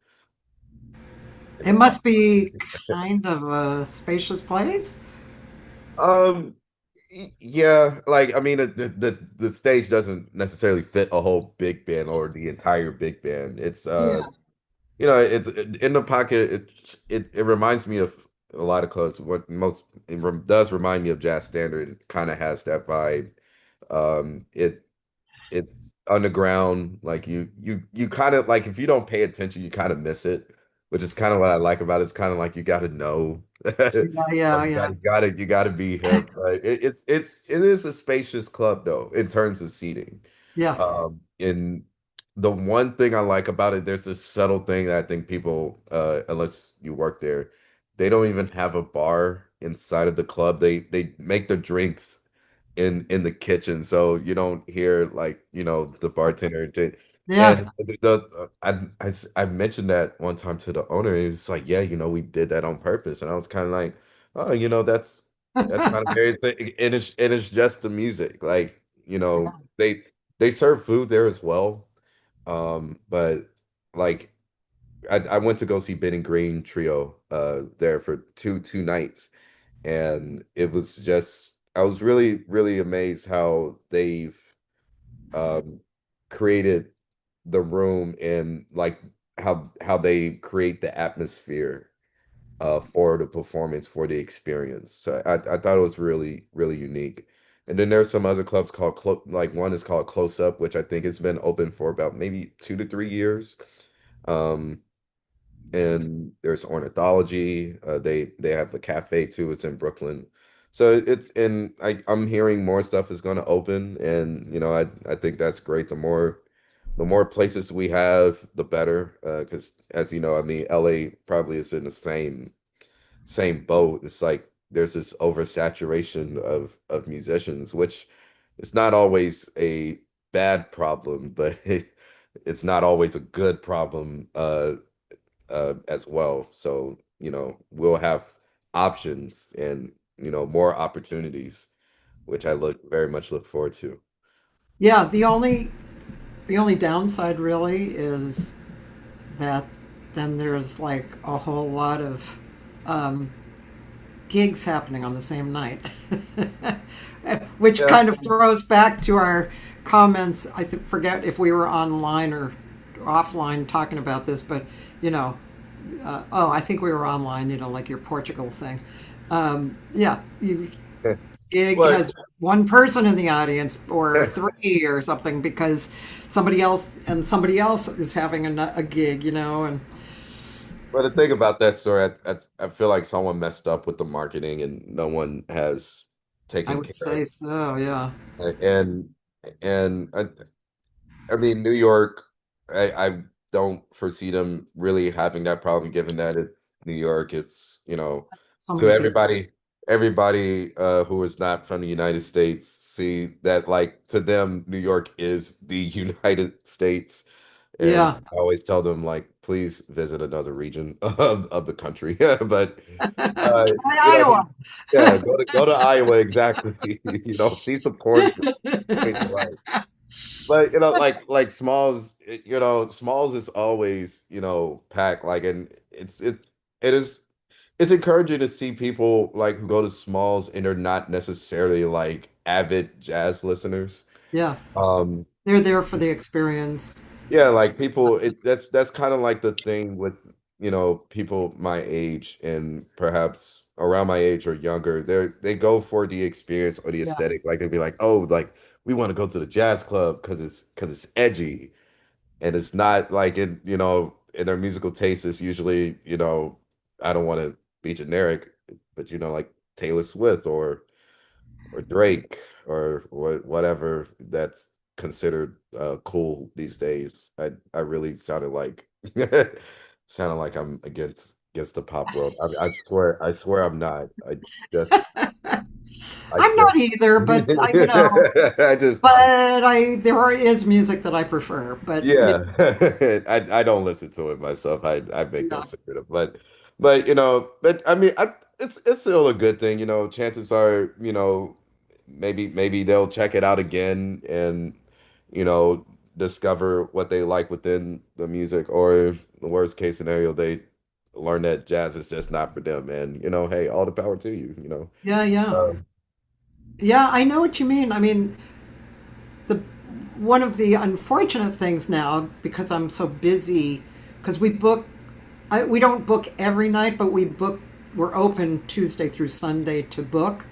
It must be kind of a spacious place. Um, yeah, like I mean, the stage doesn't necessarily fit a whole big band or the entire big band. It's Yeah. it's in the Pocket. It reminds me of a lot of clubs. Does remind me of Jazz Standard. It kind of has that vibe. It's underground. Like you kind of like if you don't pay attention, you kind of miss it, which is kind of what I like about it. It's kind of like you got to know. Yeah, yeah, Like yeah. you gotta be hip. Like it is a spacious club though in terms of seating. Yeah. And the one thing I like about it, there's this subtle thing that I think people, unless you work there, they don't even have a bar inside of the club. They make the drinks in the kitchen, so you don't hear like the bartender Yeah. and I mentioned that one time to the owner. And it's like, yeah, we did that on purpose, and I was kind of like, oh, that's kind of very and it's just the music, like they serve food there as well, but like I went to go see Ben and Green Trio there for two nights, and it was just I was really really amazed how they've um created the room and like how they create the atmosphere for the performance, for the experience. So I thought it was really really unique. And then there's some other clubs called like one is called Close Up, which I think has been open for about maybe 2 to 3 years. Um, and there's ornithology. They have a cafe too. It's in Brooklyn, so it's in. I'm hearing more stuff is going to open, and I think that's great. The more places we have, the better. Because as you know, I mean, LA probably is in the same boat. It's like there's this oversaturation of musicians, which it's not always a bad problem, but it's not always a good problem. As well. So, we'll have options and, more opportunities, which I look very much look forward to. Yeah, the only downside really is that then there's like a whole lot of um, gigs happening on the same night, which Yeah. kind of throws back to our comments. Forget if we were online or offline talking about this, but you know, oh, I think we were online. Like your Portugal thing. Yeah, you gig But has one person in the audience or three or something because somebody else is having a gig, and but the thing about that story, I feel like someone messed up with the marketing and no one has I taken would care of say so. Yeah, it. And I mean, New York, I don't foresee them really having that problem, given that it's New York. It's, so to many people. everybody who is not from the United States, see that like to them, New York is the United States. And Yeah, I always tell them like, please visit another region of the country. But uh, Iowa. yeah, go to Iowa exactly. See some cornfields, change your life. But like Smalls is always packed, like, and it's encouraging to see people like who go to Smalls and they're not necessarily like avid jazz listeners. Yeah. Um, They're there for the experience. yeah, like people, that's kind of like the thing with, people my age and perhaps around my age or younger. They go for the experience or the Yeah. aesthetic. Like they'd be like, oh, like we want to go to the jazz club because it's edgy. And it's not like in their musical taste is usually, I don't want to be generic, but like Taylor Swift or Drake or whatever that's considered cool these days. I really sounded like sounded like I'm against the pop world. I swear I'm not. Just I I'm not just either, but I just there is music that I prefer. But yeah. I don't listen to it myself. I make no yeah, secret of but I mean it's still a good thing, chances are, maybe they'll check it out again and you know discover what they like within the music, or the worst case scenario they learn that jazz is just not for them, and hey, all the power to you. yeah, yeah, um, yeah. I know what you mean. I mean, the one of the unfortunate things now, because I'm so busy, because we don't book every night, but we're open Tuesday through Sunday to book.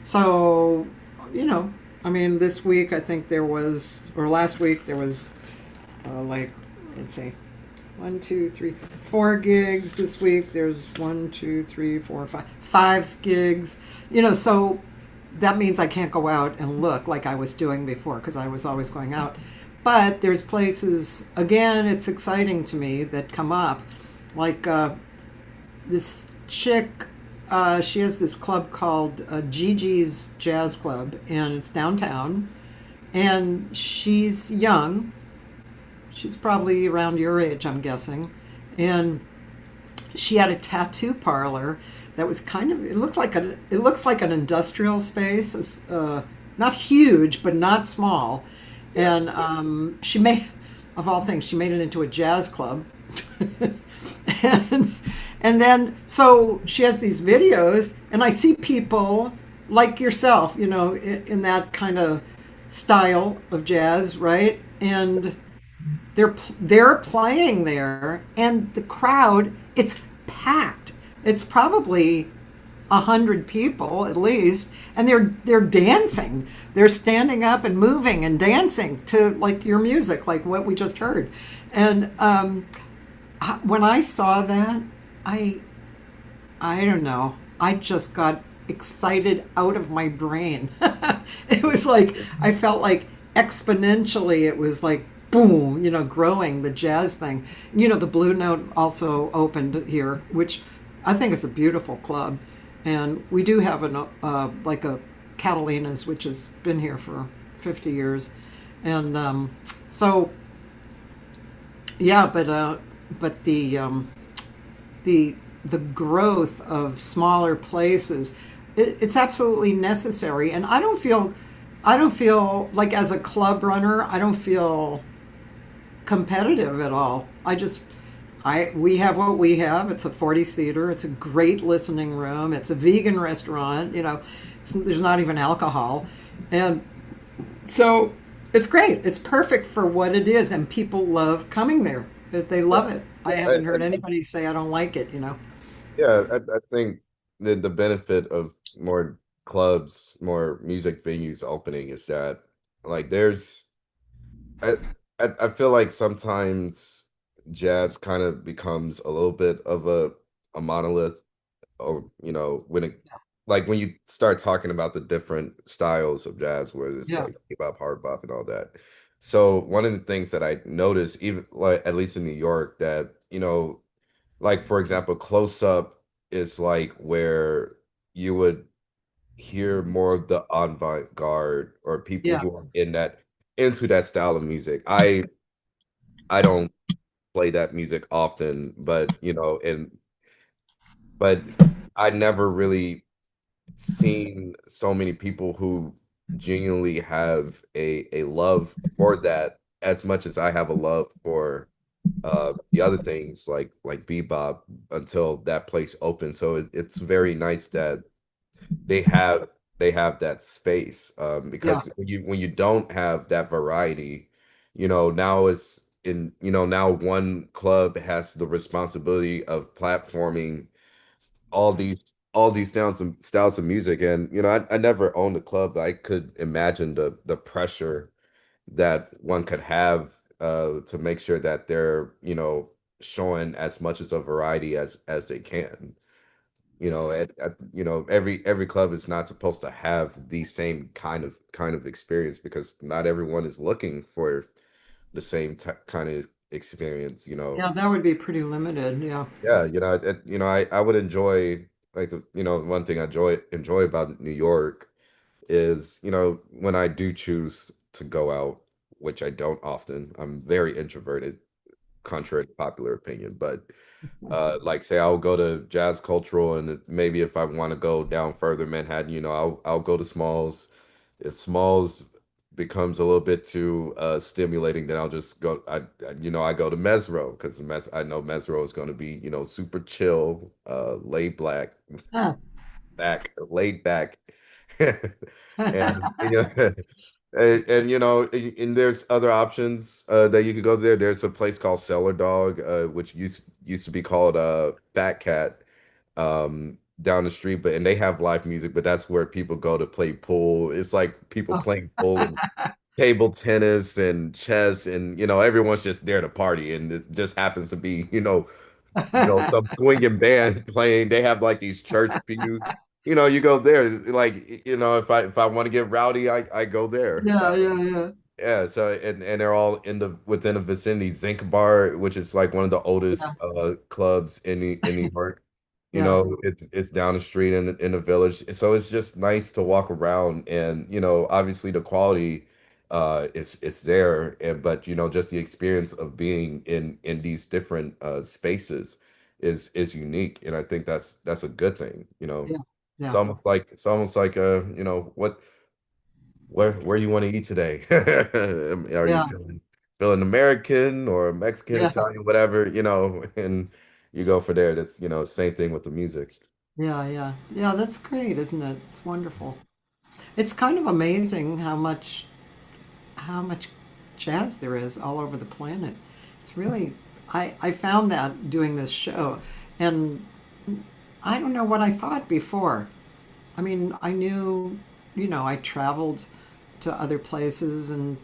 So, you know, I mean, this week I think there was, or last week there was, like, let's see, one, two, three, 4 gigs this week. There's one, two, three, four, five gigs. So that means I can't go out and look like I was doing before because I was always going out. But there's places, again, it's exciting to me that come up. Like this chick, she has this club called Gigi's Jazz Club, and it's downtown. And she's young. She's probably around your age, I'm guessing. And she had a tattoo parlor that was it looks like an industrial space, not huge but not small. yeah. And she made, of all things, she made it into a jazz club. and and then so she has these videos, and I see people like yourself, in that kind of style of jazz, right? And they're playing there, and the crowd, it's packed. It's probably 100 people at least, and they're dancing. They're standing up and moving and dancing to like your music, like what we just heard. And when I saw that, I I don't know. I just got excited out of my brain. It was like I felt like exponentially it was like boom, growing the jazz thing. The Blue Note also opened here, which I think is a beautiful club, and we do have like a Catalina's, which has been here for 50 years, and so yeah, but the growth of smaller places, it's absolutely necessary, and I don't feel like, as a club runner, I don't feel competitive at all. We have what we have. It's a 40-seater. It's a great listening room. It's a vegan restaurant. There's not even alcohol, and so it's great. It's perfect for what it is, and people love coming there. They love it. I haven't heard anybody say I don't like it. Yeah, I think the benefit of more clubs, more music venues opening is that like I I feel like sometimes jazz kind of becomes a little bit of a monolith, or when you start talking about the different styles of jazz, where it's Yeah, like hip hop, hard bop, and all that. So one of the things that I noticed, even like at least in New York, that like for example, close up is like where you would hear more of the avant-garde or people yeah, who are into that style of music. I don't play that music often, but but I never really seen so many people who genuinely have a love for that as much as I have a love for the other things like bebop until that place opened. So it's very nice that they have they have that space. Yeah. Because when you don't have that variety, now it's in, now one club has the responsibility of platforming all these styles of music. And I never owned a club, but I could imagine the pressure that one could have to make sure that they're showing as much as a variety as they can. Every club is not supposed to have the same kind of experience, because not everyone is looking for the same kind of experience. Yeah, that would be pretty limited. Yeah. Yeah, I would enjoy, like, one thing I enjoy about New York is, when I do choose to go out, which I don't often. I'm very introverted, contrary to popular opinion. But like, say I'll go to Jazz Cultural, and maybe if I want to go down further Manhattan, I'll go to Smalls. If Smalls becomes a little bit too stimulating, then I'll just go. I go to Mesro, because I know Mesro is going to be super chill, Ah. laid back, and and there's other options that you could go there. There's a place called Cellar Dog, which used to be called Fat Cat, down the street, and they have live music, but that's where people go to play pool. It's like people Oh. playing pool and table tennis and chess, and everyone's just there to party, and it just happens to be some swinging band playing. They have like these church pews. You go there. It's like, if I want to get rowdy, I go there. Yeah, yeah, yeah. Yeah, so and they're all within the vicinity. Zinc Bar, which is like one of the Yeah, oldest clubs in New York. yeah, It's down the street in the village. So it's just nice to walk around, and obviously the quality is there, and but just the experience of being in these different spaces is unique, and I think that's a good thing. yeah, It's yeah, almost like where you want to eat today. Are you yeah, feeling American or Mexican, yeah, Italian, whatever, and you go for there. That's, same thing with the music. yeah, yeah. Yeah, that's great, isn't it? It's wonderful. It's kind of amazing how much jazz there is all over the planet. It's really I found that doing this show, and I don't know what I thought before. I mean, I knew, I traveled to other places and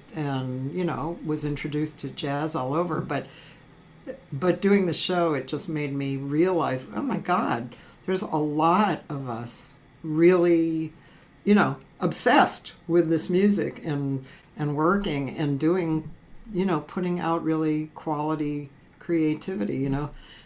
was introduced to jazz all over, but doing the show, it just made me realize, oh my God, there's a lot of us really, obsessed with this music and working and doing, putting out really quality creativity.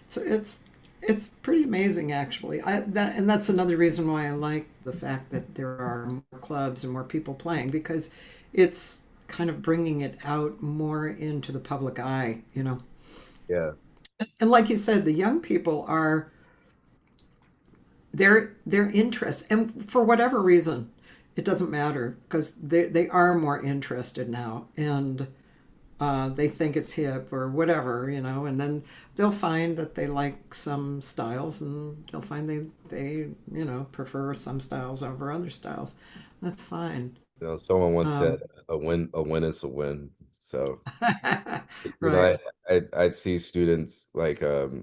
So it's pretty amazing, actually. And that's another reason why I like the fact that there are more clubs and more people playing, because it's kind of bringing it out more into the public eye. Yeah. And like you said, the young people are they're interested, and for whatever reason, it doesn't matter, because they are more interested now, and they think it's hip or whatever, and then they'll find that they like some styles, and they'll find they prefer some styles over other styles. That's fine. Someone once Um, said a win is a win. So, right. I'd see students like, so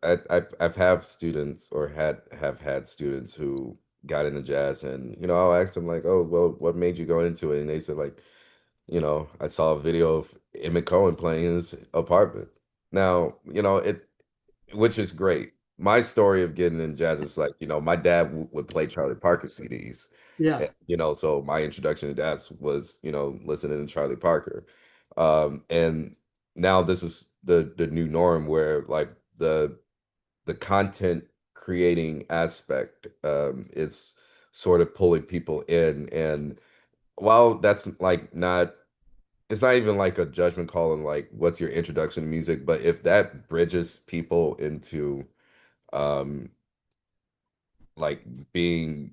I've have students, or have had students who got into jazz, and I'll ask them, like, oh, well, what made you go into it? And they said, like, I saw a video of Emmett Cohen playing in his apartment. Now, which is great. My story of getting in jazz is like, my dad would play Charlie Parker CDs. Yeah. So my introduction to jazz was, listening to Charlie Parker. And now this is the new norm, where like the content creating aspect is sort of pulling people in. And while that's like not it's not even like a judgment call on like what's your introduction to music, but if that bridges people into um like being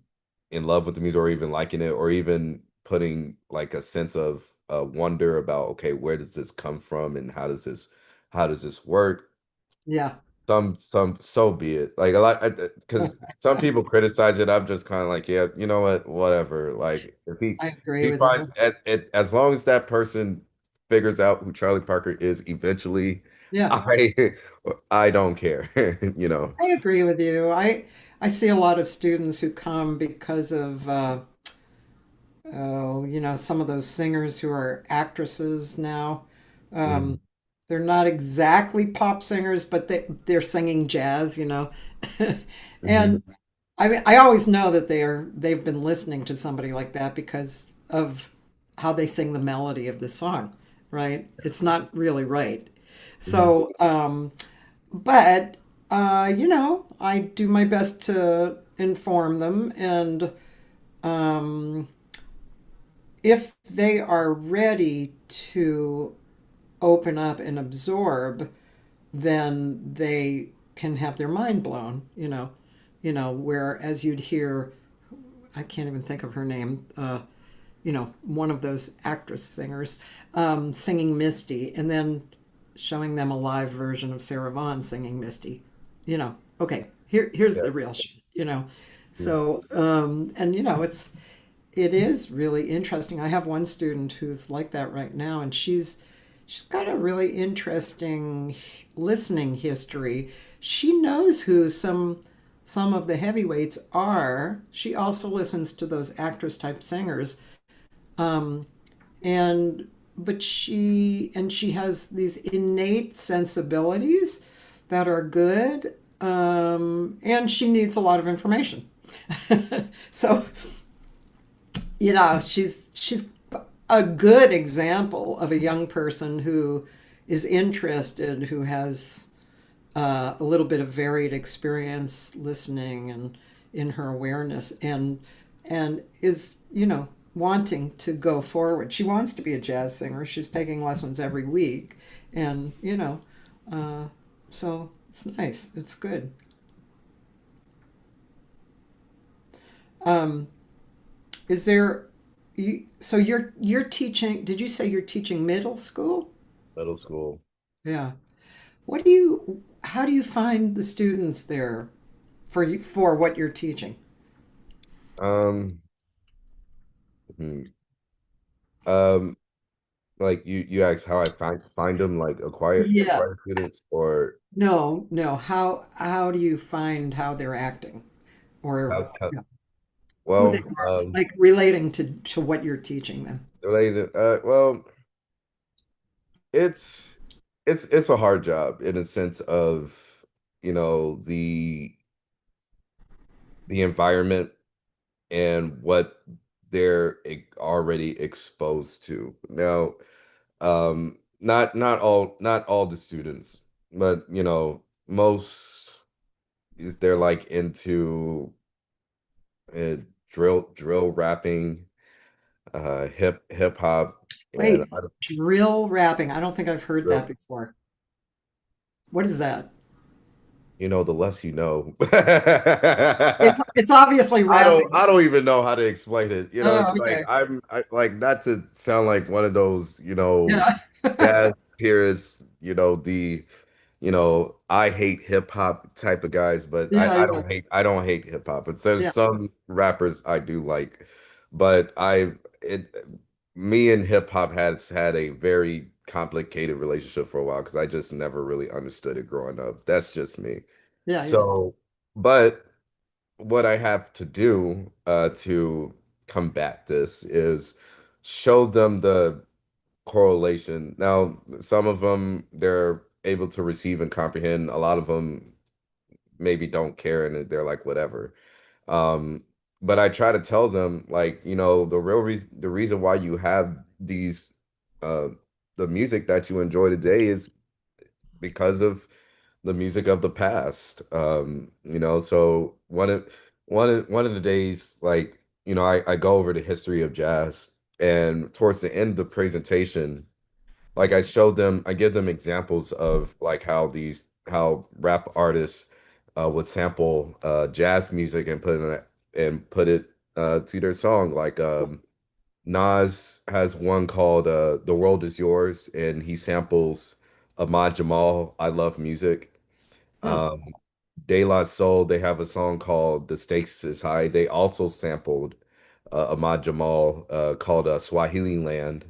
in love with the music, or even liking it, or even putting like a sense of wonder about, okay, where does this come from, and how does this work? Yeah. some so be it. Like a lot, because some people criticize it. I'm just kind of like, yeah, you know what, whatever. Like if I agree he with you. finds it, as long as that person figures out who Charlie Parker is eventually, Yeah, I I don't care, you know. I agree with you. I see a lot of students who come because of oh, some of those singers who are actresses now. Um, Mhm. they're not exactly pop singers, but they're singing jazz. Mhm. And I mean, I always know that they've been listening to somebody like that because of how they sing the melody of the song, right? It's not really right. Mhm. So, but I do my best to inform them, and um, if they are ready to open up and absorb, then they can have their mind blown. Whereas you'd hear, I can't even think of her name, one of those actress singers singing Misty, and then showing them a live version of Sarah Vaughan singing Misty. Okay, here's Yeah. the real shit. Mhm. So, and it is really interesting. I have one student who's like that right now, and she's got a really interesting listening history. She knows who some of the heavyweights are. She also listens to those actress type singers. Um, and but she has these innate sensibilities that are good. And she needs a lot of information. So she's a good example of a young person who is interested, who has a little bit of varied experience listening and in her awareness, and is wanting to go forward. She wants to be a jazz singer. She's taking lessons every week, and uh, so it's nice. It's good. Um, is there so you're teaching, did you say you're teaching middle school? Middle school. Yeah. How do you find the students there for what you're teaching? Um, hmm. um, like you asked how I find them, like Yeah. acquire students, or No, no. How do you find how they're acting, or how, yeah, who they well, are, like relating to what you're teaching them? related, well, it's it's a hard job in a sense of, the environment and what they're already exposed to. Now, not all the students, but most is they're like into uh, drill rapping, hip hop, and Wait, drill rapping. I don't think I've heard that drill. before. What is that? The less you know. It's obviously rapping. I don't even know how to explain it. Oh, It's like okay. like not to sound like one of those, Yeah. jazz purists, I hate hip hop type of guys, but Yeah, yeah, I don't hate hip hop. But there's yeah, some rappers I do like, but it me and hip hop has had a very complicated relationship for a while because I just never really understood it growing up. That's just me. yeah, yeah. So, but what I have to do to combat this is show them the correlation. Now, some of them they're able to receive and comprehend. A lot of them maybe don't care and they're like whatever. Um, but I try to tell them like, the reason why you have these uh the music that you enjoy today is because of the music of the past. So one of the days, like, I go over the history of jazz, and towards the end of the presentation, like I give them examples of like how rap artists would sample jazz music and put it to their song. Like Nas has one called "The World Is Yours," and he samples Ahmad Jamal, "I Love Music." Oh. Um, De La Soul, they have a song called "The Stakes Is High." They also sampled Ahmad Jamal called "Swahili Land."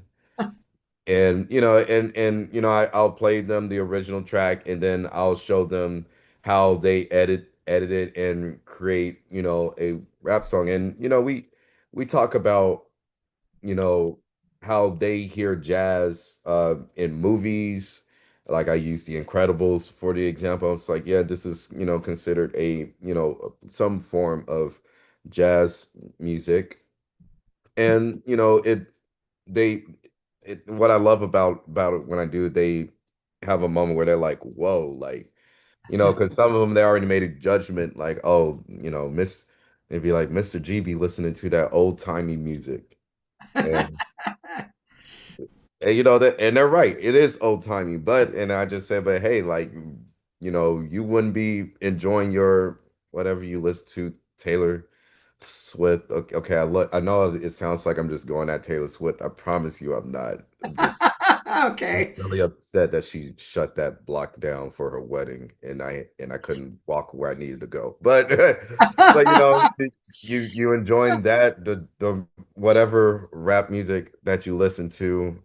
And I'll play them the original track, and then I'll show them how they edit it and create a rap song. And we talk about you know how they hear jazz in movies. Like I use The Incredibles for the example. It's like, yeah, this is considered a some form of jazz music. And they what I love about it when I do, they have a moment where they're like, whoa, like, because some of them they already made a judgment, like, oh, they'd be like, Mr. G be listening to that old timey music. And, and that, and they're right, it is old timey, and I just said, but hey, like, you wouldn't be enjoying your whatever you listen to, Taylor Swift. Okay, okay, I know it sounds like I'm just going at Taylor Swift. I promise you I'm not. I'm just Okay. really upset that she shut that block down for her wedding, and I couldn't walk where I needed to go. But but you enjoying that the whatever rap music that you listen to,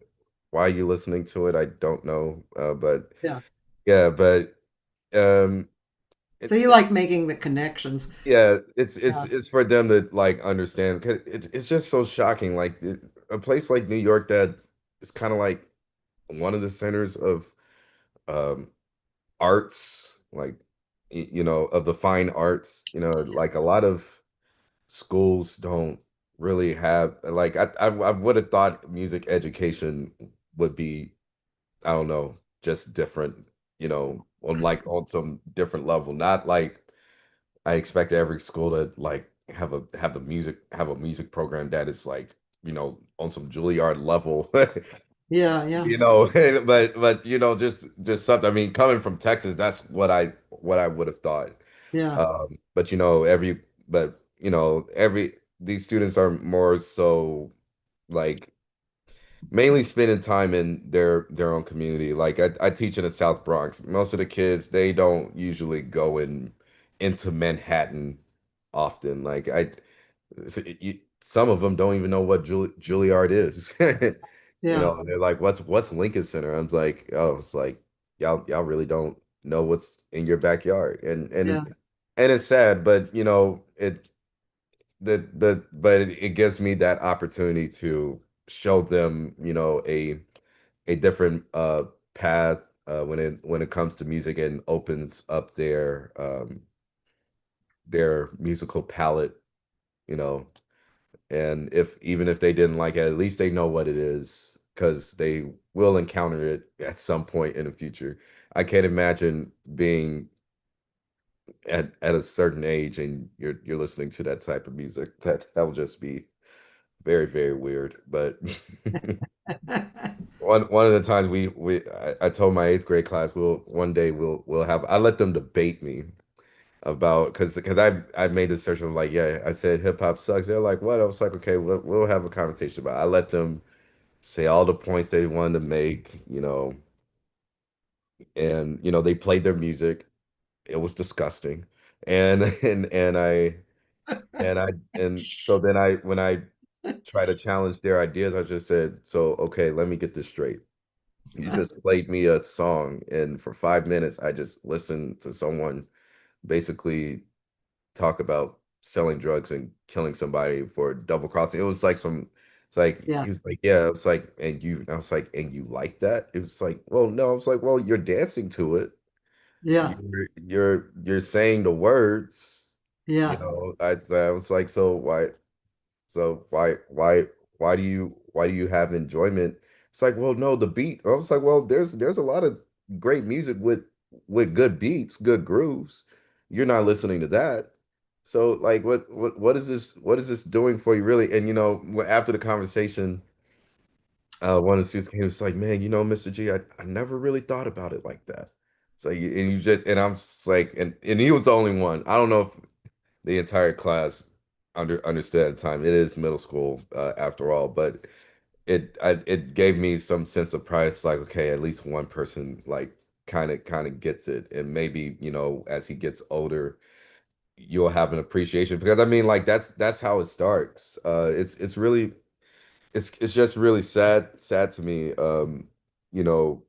why you listening to it, I don't know. But Yeah. yeah, but um, So it, you like making the connections. yeah, it's it's Yeah. it's for them to like understand, because it's just so shocking. Like a place like New York that is kind of like one of the centers of um arts, like of the fine arts. Like a lot of schools don't really have, like, I would have thought music education would be, I don't know, just different, on some different level. Not like I expect every school to like have a music program that is like, on some Juilliard level. Yeah. Yeah. But just something. I mean, coming from Texas, that's what I would have thought. Yeah. But every these students are more so like mainly spending time in their own community. Like I teach in the South Bronx. Most of the kids, they don't usually go into Manhattan often. Like some of them don't even know what Juilliard is. Yeah. They're like, what's Lincoln Center? I'm like, oh, it's like y'all really don't know what's in your backyard. And Yeah. it's sad, but but it gives me that opportunity to show them, a different path when it comes to music, and opens up their musical palette, you know. And even if they didn't like it, at least they know what it is, because they will encounter it at some point in the future. I can't imagine being at a certain age and you're listening to that type of music. That would just be very, very weird. But one of the times I told my eighth grade class, one day we'll have, I let them debate me about, because I made this search of, like, yeah, I said hip hop sucks. They're like, what? I was like, okay, we'll have a conversation about it. I let them say all the points they wanted to make, and they played their music. It was disgusting. And and I and so then when I try to challenge their ideas, I just said, so okay, let me get this straight. You just played me a song, and for 5 minutes, I just listened to someone basically talk about selling drugs and killing somebody for double crossing. It was like it's like, Yeah. he was like, yeah, it's like, I was like, and you like that? It was like, well, no. I was like, well, you're dancing to it. Yeah. You're saying the words, Yeah. I was like, so why do you have enjoyment? It's like, well, no, the beat. I was like, well, there's a lot of great music with good beats, good grooves. You're not listening to that. So like, what is this doing for you, really? And after the conversation, one of the students came, was like, man, Mr. G, I never really thought about it like that. So and I'm just like, and he was the only one. I don't know if the entire class understood at the time. It is middle school, after all, but it gave me some sense of pride. It's like, okay, at least one person like kind of gets it, and maybe as he gets older, you'll have an appreciation because I mean, like that's how it starts. It's really it's just really sad to me. You know,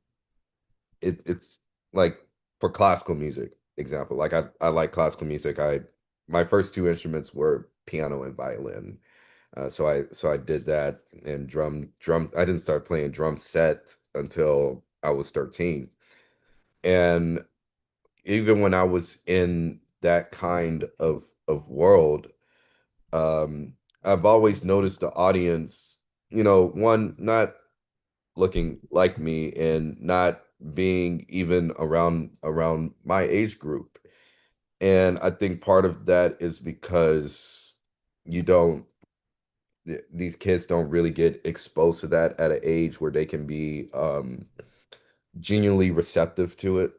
it's like for classical music example, like I like classical music. I My first two instruments were piano and violin. So I did that, and drum. I didn't start playing drum set until I was 13. And even when I was in that kind of world, I've always noticed the audience, one not looking like me and not being even around my age group. And I think part of that is because you don't these kids don't really get exposed to that at an age where they can be genuinely receptive to it.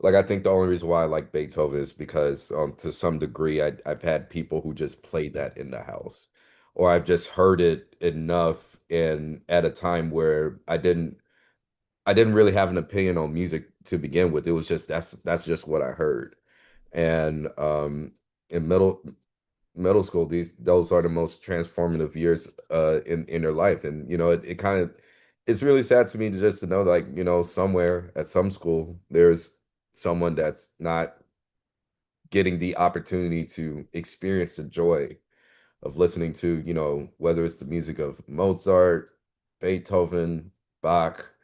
Like I think the only reason why I like Beethoven is because to some degree I've had people who just play that in the house, or I've just heard it enough and at a time where I didn't really have an opinion on music to begin with. It was just that's just what I heard. And in middle school, those are the most transformative years in their life. And it kind of it's really sad to me just to know, like, somewhere at some school there's someone that's not getting the opportunity to experience the joy of listening to, whether it's the music of Mozart, Beethoven, Bach,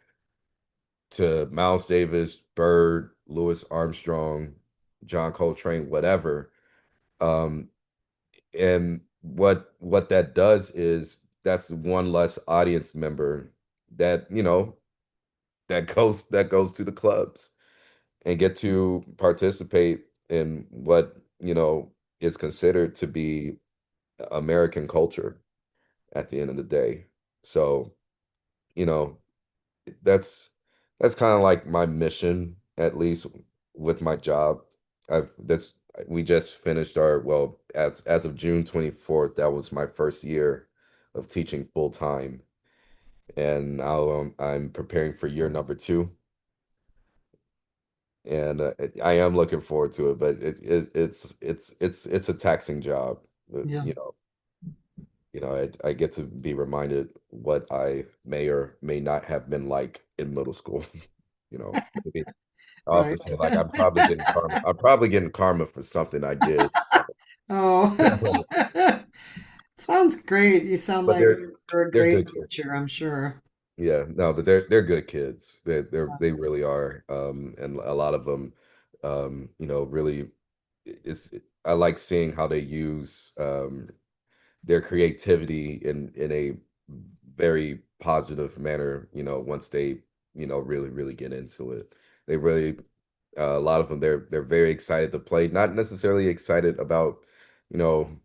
to Miles Davis, Bird, Louis Armstrong, John Coltrane, whatever. Um, and what that does is that's one less audience member that that goes to the clubs and get to participate in what is considered to be American culture at the end of the day. So you know that's kind of like my mission, at least with my job. I've that's We just finished our, well, as of June 24th, that was my first year of teaching full time, and now I'm preparing for year number two, and I am looking forward to it, but it's a taxing job. Uh, Yeah. You know, I get to be reminded what I may or may not have been like in middle school. Maybe I often Right. say, like, I'm probably getting karma. I'm probably getting karma for something I did. Oh, sounds great. You sound But like they're you're a they're great good kids. teacher, I'm sure. Yeah, no, but they're good kids. They really are. And a lot of them, really, it's I like seeing how they use their creativity in a very positive manner, once they, really get into it. They really, a lot of them, they're very excited to play, not necessarily excited about,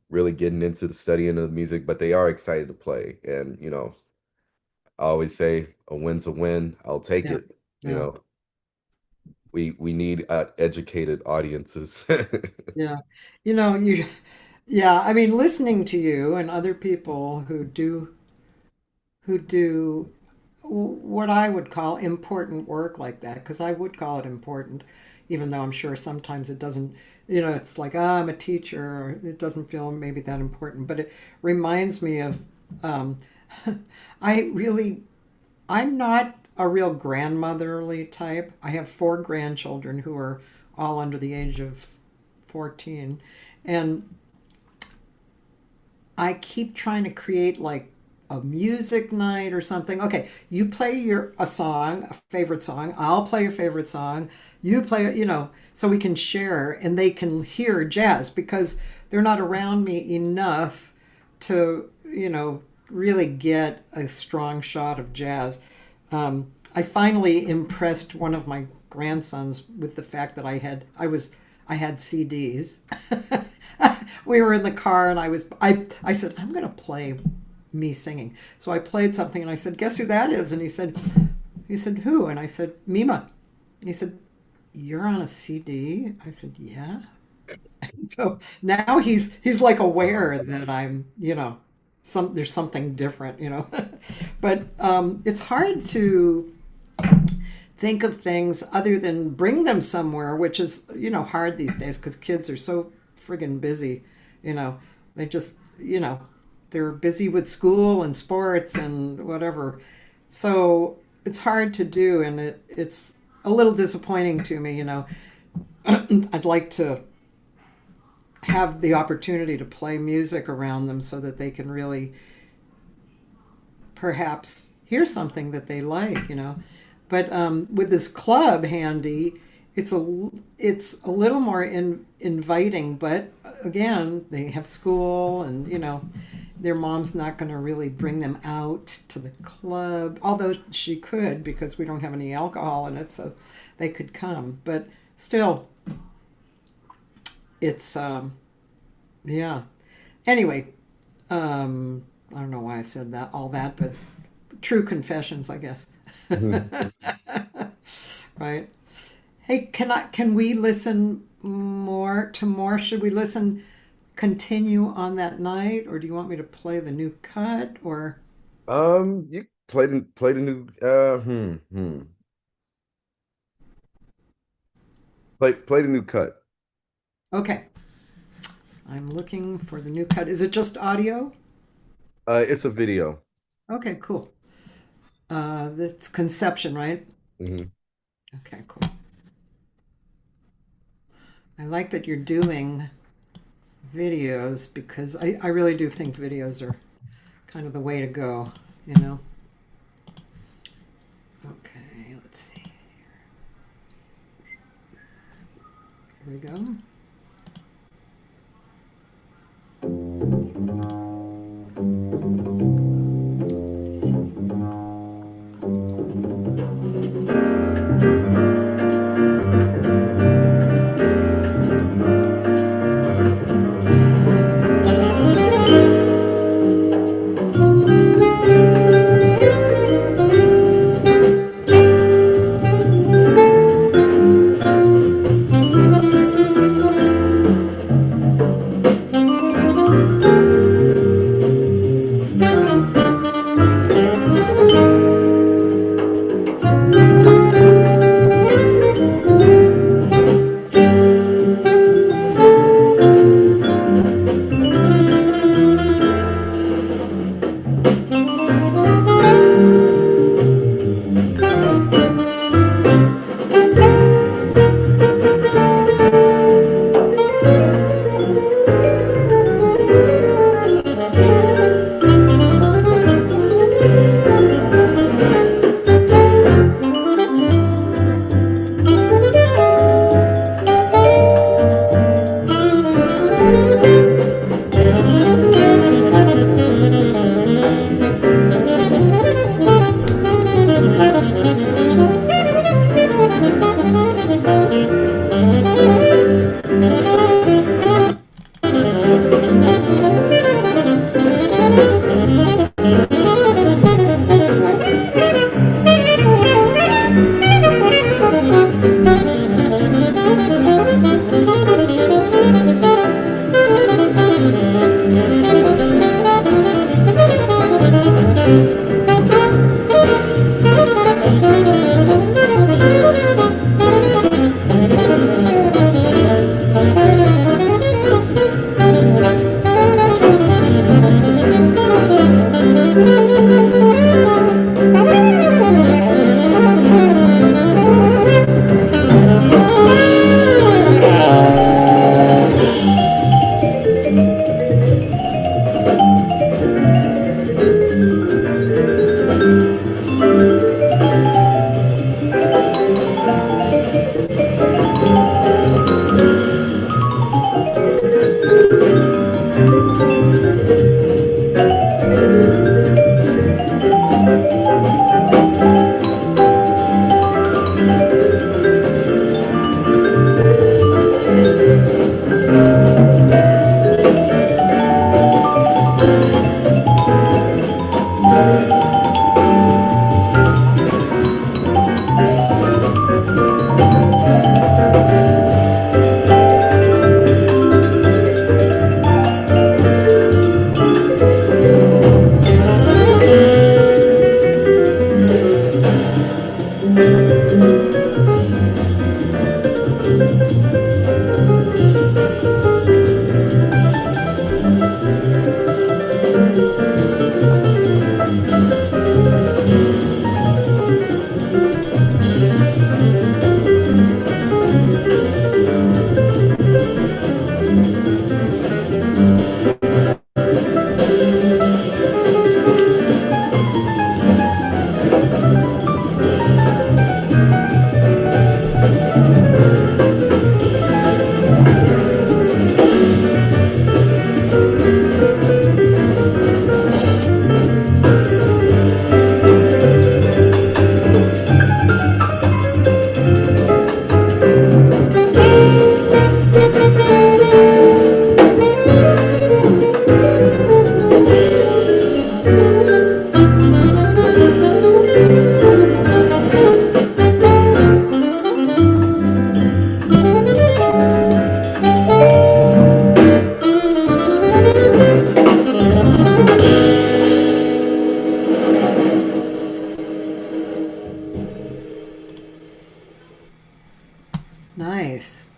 really getting into the studying of music, but they are excited to play. And, I always say a win's a win. I'll take Yeah. it. You Yeah. know, we need educated audiences. Yeah. You, yeah, I mean, listening to you and other people who do what I would call important work like that, because I would call it important, even though I'm sure sometimes it doesn't, it's like, I'm a teacher, or it doesn't feel maybe that important. But it reminds me of, um, I really, I'm not a real grandmotherly type. I have four grandchildren who are all under the age of 14. And I keep trying to create like a music night or something. Okay, you play a song, a favorite song. I'll play a favorite song. You play, so we can share and they can hear jazz because they're not around me enough to, really get a strong shot of jazz. I finally impressed one of my grandsons with the fact that I had CDs. We were in the car and I said, I'm going to play me singing. So I played something and I said, guess who that is? And he said, who? And I said, Mima. He said, you're on a CD? I said, yeah. So now he's like aware that I'm, there's something different. But it's hard to think of things other than bring them somewhere, which is, hard these days because kids are so friggin' busy. They just, they're busy with school and sports and whatever. So it's hard to do, and it's a little disappointing to me. I'd like to have the opportunity to play music around them so that they can really perhaps hear something that they like. But with this club handy, it's a little more inviting. But again, they have school, and their mom's not going to really bring them out to the club. Although she could, because we don't have any alcohol in it, so they could come. But still, it's yeah. Anyway, I don't know why I said all that, but true confessions, I guess. Right. Hey, can we listen more? Should we continue on that night, or do you want me to play the new cut, or You played the new play the new cut. okay. I'm looking for the new cut. Is it just audio? It's a video. Okay, cool. That's Conception, right? Hmm. Okay, cool. I like that you're doing videos, because I really do think videos are kind of the way to go, Okay, let's see. Here we go.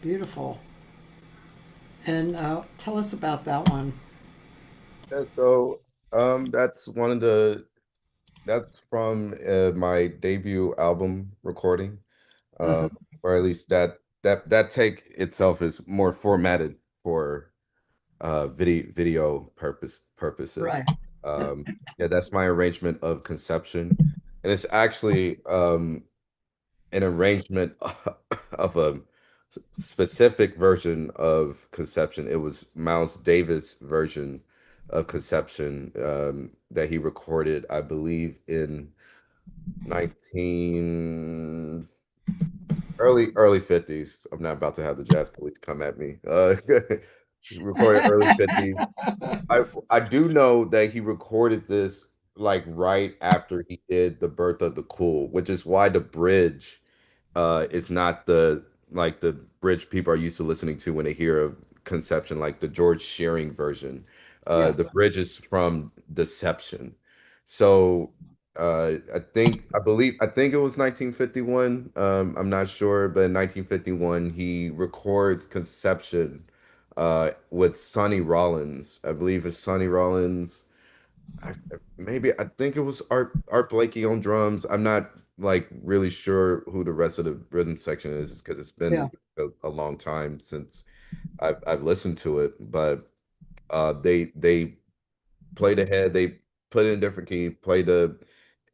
Beautiful. And tell us about that one. Yeah, so that's one of the that's from my debut album recording. Uh-huh. Um, or at least that take itself is more formatted for purposes. Right. Yeah, that's my arrangement of Conception. And it's actually an arrangement of a specific version of Conception. It was Miles Davis' version of Conception that he recorded, I believe, in 19 early 50s. I'm not about to have the jazz police come at me. Recorded early 50s. I do know that he recorded this like right after he did The Birth of the Cool, which is why the bridge is not the like the bridge people are used to listening to when they hear of Conception, like the George Shearing version. Yeah. The bridge is from Deception. So I think it was 1951. I'm not sure, but in 1951 he records Conception with Sonny Rollins. I believe it's Sonny Rollins. I, I think it was Art Blakey on drums. I'm not like really sure who the rest of the rhythm section is because it's Yeah. been a long time since I've listened to it. But they played the head, they put it in a different key, played the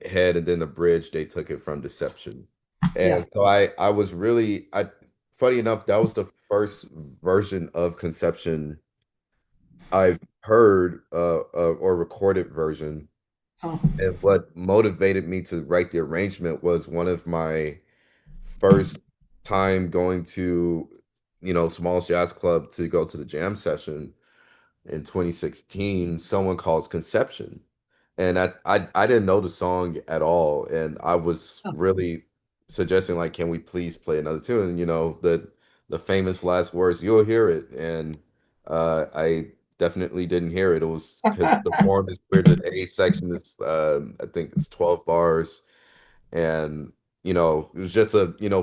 head, and then the bridge. They took it from Deception, Yeah. and so I was really I. Funny enough, that was the first version of Conception I've heard or recorded version. Oh. And what motivated me to write the arrangement was one of my first time going to, Smalls Jazz Club to go to the jam session in 2016. Someone calls Conception. And I didn't know the song at all. And I was Oh. really suggesting, like, can we please play another tune? The famous last words, you'll hear it. And I definitely didn't hear it. It was because the form is clear. The A section is I think it's 12 bars. And it was just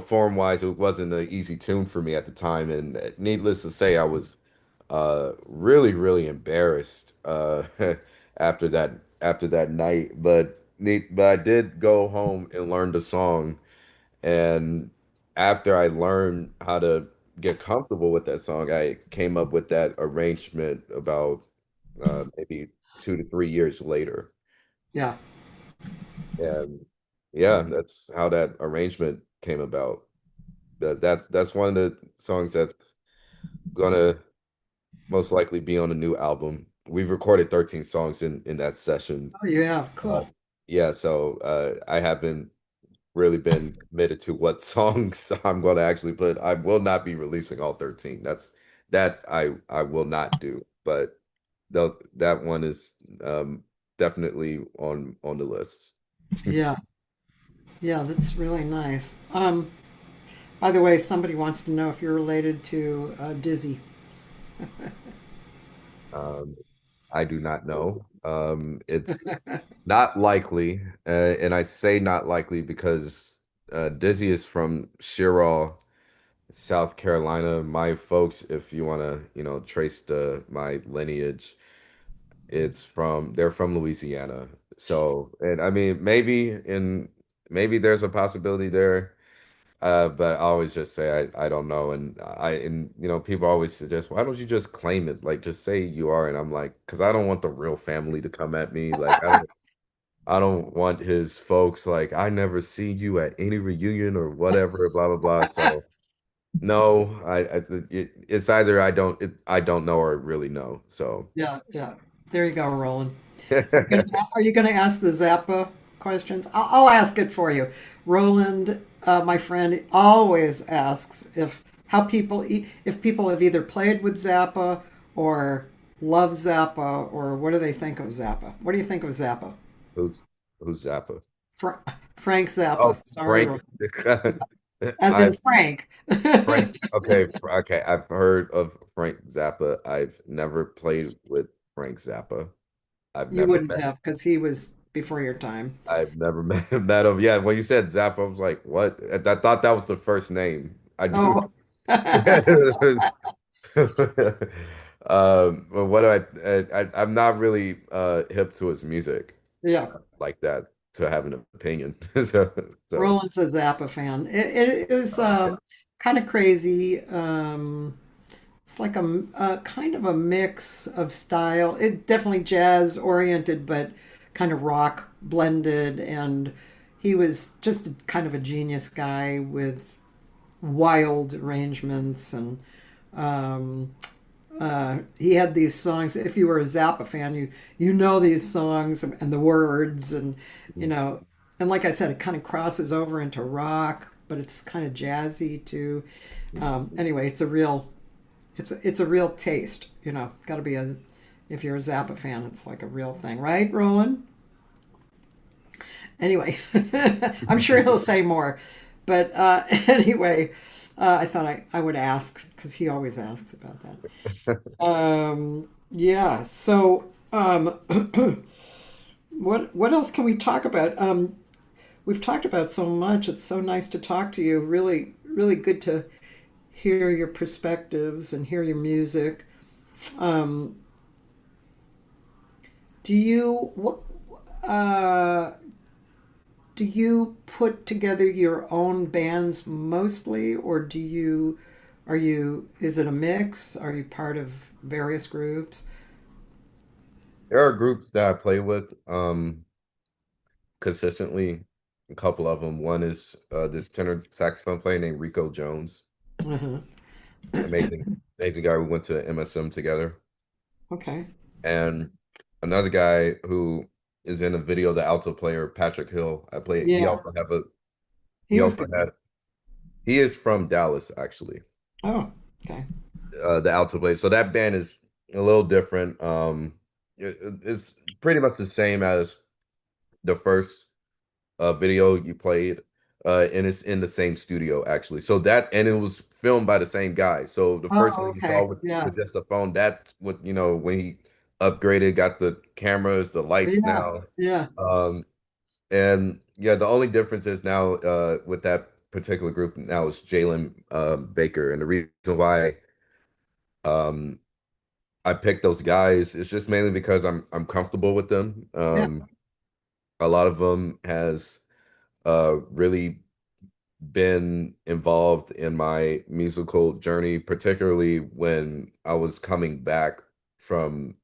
form wise, it wasn't an easy tune for me at the time. And needless to say, I was really, really embarrassed after that night. But I did go home and learn the song. And after I learned how to get comfortable with that song, I came up with that arrangement about maybe 2 to 3 years later. Yeah. And yeah, that's how that arrangement came about. That's one of the songs that's gonna most likely be on a new album. We've recorded 13 songs in that session. Oh, you have. Uh, Cool. yeah, so I haven't really been committed to what songs I'm going to actually put. I will not be releasing all 13. That I will not do. But that one is definitely on the list. Yeah. Yeah, that's really nice. By the way, somebody wants to know if you're related to Dizzy. Um, I do not know. It's not likely, and I say not likely because Dizzy is from Shiraw, South Carolina. My folks, if you want to, trace my lineage, they're from Louisiana. So, and I mean, maybe there's a possibility there. But I always just say I don't know, and people always suggest, why don't you just claim it? Like just say you are, and I'm like, because I don't want the real family to come at me. Like I don't want his folks like I never see you at any reunion or whatever, blah blah blah. So no, it's either I don't know or really know. So Yeah, yeah. There you go, Roland. Are you gonna ask the Zappa questions? I'll ask it for you. Roland, my friend, always asks if people have either played with Zappa or love Zappa or what do they think of Zappa? What do you think of Zappa? who's who's Zappa? Fra- Frank Zappa. Oh, Sorry, Frank. as I in Frank. Frank. Okay, okay. I've heard of Frank Zappa. I've never played with Frank Zappa. I've You never wouldn't met. have because he was before your time. I've never met him. Yeah, when you said Zappa, I was like, what? I thought that was the first name. I knew Oh, But what do I'm not really hip to his music Yeah. like that to have an opinion. So, so Roland's a Zappa fan. It was okay. kind of crazy. It's like a kind of a mix of style. It definitely jazz oriented, but kind of rock blended. And he was just kind of a genius guy with wild arrangements. And um, he had these songs. If you were a Zappa fan, you know these songs and the words, and you know, and like I said, it kind of crosses over into rock, but it's kind of jazzy too. Anyway, it's a real taste. You know, got to be a if you're a Zappa fan, it's like a real thing, right, Roland? Anyway, I'm sure he'll say more, but anyway, I thought I would ask because he always asks about that. Yeah. So, what else can we talk about? We've talked about so much. It's so nice to talk to you. Really, really good to hear your perspectives and hear your music. Um, do you what? Uh, do you put together your own bands mostly, or do you? Are you? Is it a mix? Are you part of various groups? There are groups that I play with consistently. A couple of them. One is this tenor saxophone player named Rico Jones. Uh-huh. Amazing, amazing guy. We went to MSM together. Okay. And another guy who is in a video, the alto player Patrick Hill. I play. He Yeah, also have a. he He was also good. had. He is from Dallas, actually. Oh, okay. The alto player. So that band is a little different. It's pretty much the same as the first video you played, and it's in the same studio actually. So that and it was filmed by the same guy. So the first Oh, one you saw okay. Yeah. with just the phone, that's what when he upgraded, got the cameras, the lights Yeah. now. Yeah. Um, and yeah, the only difference is now with that particular group now is Jalen Baker, and the reason why um I picked those guys is just mainly because I'm comfortable with them. Yeah. A lot of them has really been involved in my musical journey, particularly when I was coming back from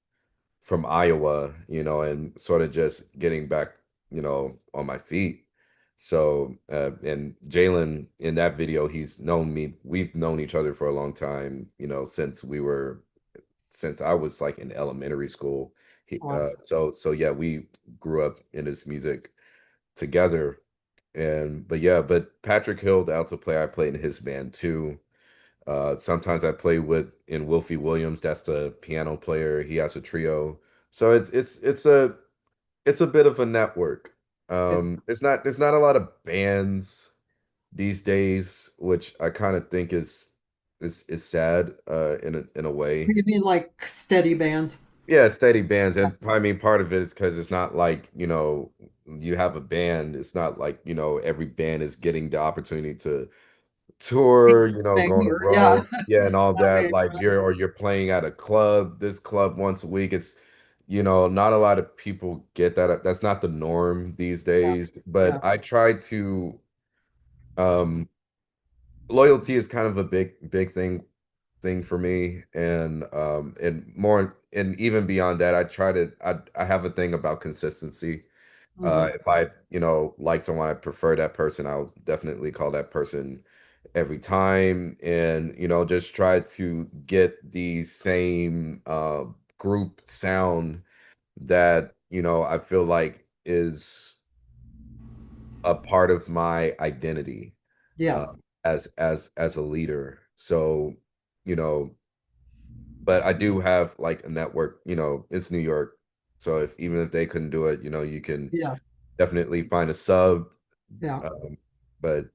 Iowa, and sort of just getting back, on my feet. So, and Jalen in that video, he's known me. We've known each other for a long time, since I was like in elementary school. Wow. So yeah, we grew up in this music together. But Patrick Hill, the alto player, I played in his band too. Sometimes I play with in Wilfie Williams, that's the piano player. He has a trio. So it's a bit of a network. Yeah. There's not a lot of bands these days, which I kind of think is sad in a way. You mean like steady bands? Yeah, steady bands, Yeah. and I mean part of it is because it's not like you have a band. It's not like every band is getting the opportunity to tour, go on the Banger. Yeah. road, yeah, and all that. Okay. Like you're playing at a club, this club once a week. It's not a lot of people get that. That's not the norm these Yeah. days. Yeah. But I try to um loyalty is kind of a big thing for me, and more and even beyond that, I have a thing about consistency. Hmm. If I like someone, I prefer that person, I'll definitely call that person every time, and just try to get the same group sound that I feel like is a part of my identity Yeah. uh, as a leader. So, you know, but I do have like a network. It's New York, so if even if they couldn't do it, you can Yeah. definitely find a sub. Yeah. Um, but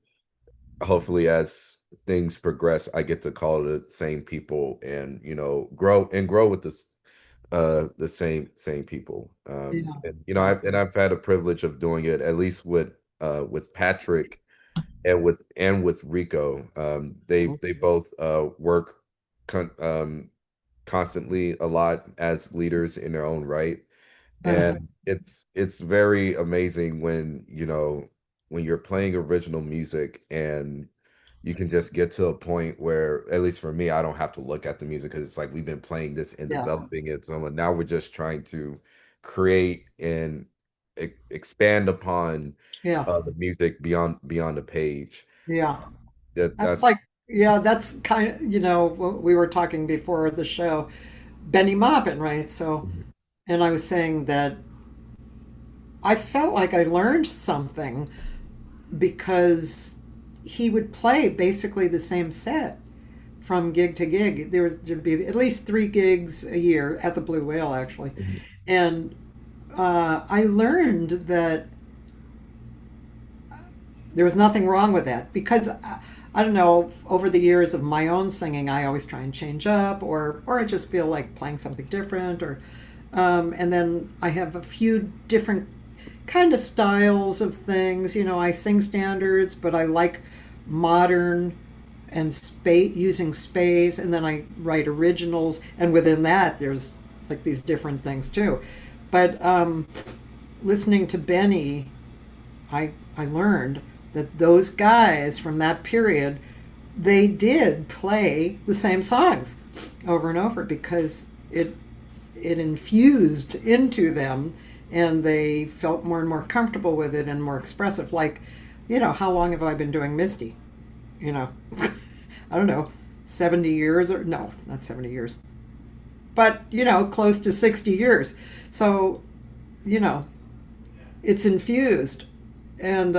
hopefully, as things progress, I get to call the same people and grow with the same people. Yeah. And Yeah. I've had a privilege of doing it at least with Patrick and with Rico. They both work con constantly a lot as leaders in their own right. Uh-huh. And it's very amazing when, when you're playing original music and you can just get to a point where, at least for me, I don't have to look at the music because it's like we've been playing this and Yeah, developing it. So now we're just trying to create and expand upon yeah, the music beyond the page. yeah. That's That's like, yeah, that's kind of, we were talking before the show, Benny Maupin, right? So, and I was saying that I felt like I learned something because he would play basically the same set from gig to gig. There'd be at least 3 gigs a year at the Blue Whale, actually. And I learned that there was nothing wrong with that because I don't know, over the years of my own singing, I always try and change up, or I just feel like playing something different, or and then I have a few different kind of styles of things. I sing standards, but I like modern and space, using space, and then I write originals, and within that, there's like these different things too. But listening to Benny, I learned that those guys from that period, they did play the same songs over and over because it infused into them, and they felt more and more comfortable with it and more expressive. Like, how long have I been doing Misty? You know, I don't know, 70 years, or no, not 70 years, but close to 60 years. So, you know, it's infused. And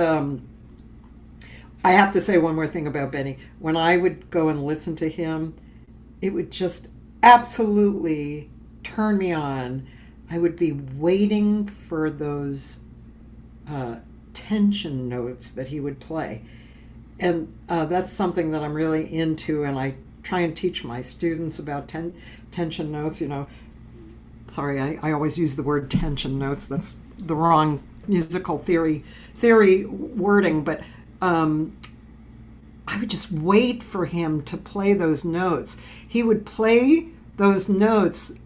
I have to say one more thing about Benny. When I would go and listen to him, it would just absolutely turn me on. I would be waiting for those uh, tension notes that he would play. And that's something that I'm really into, and I try and teach my students about tension notes. Sorry, I always use the word tension notes. That's the wrong musical theory wording, but I would just wait for him to play those notes. He would play those notes,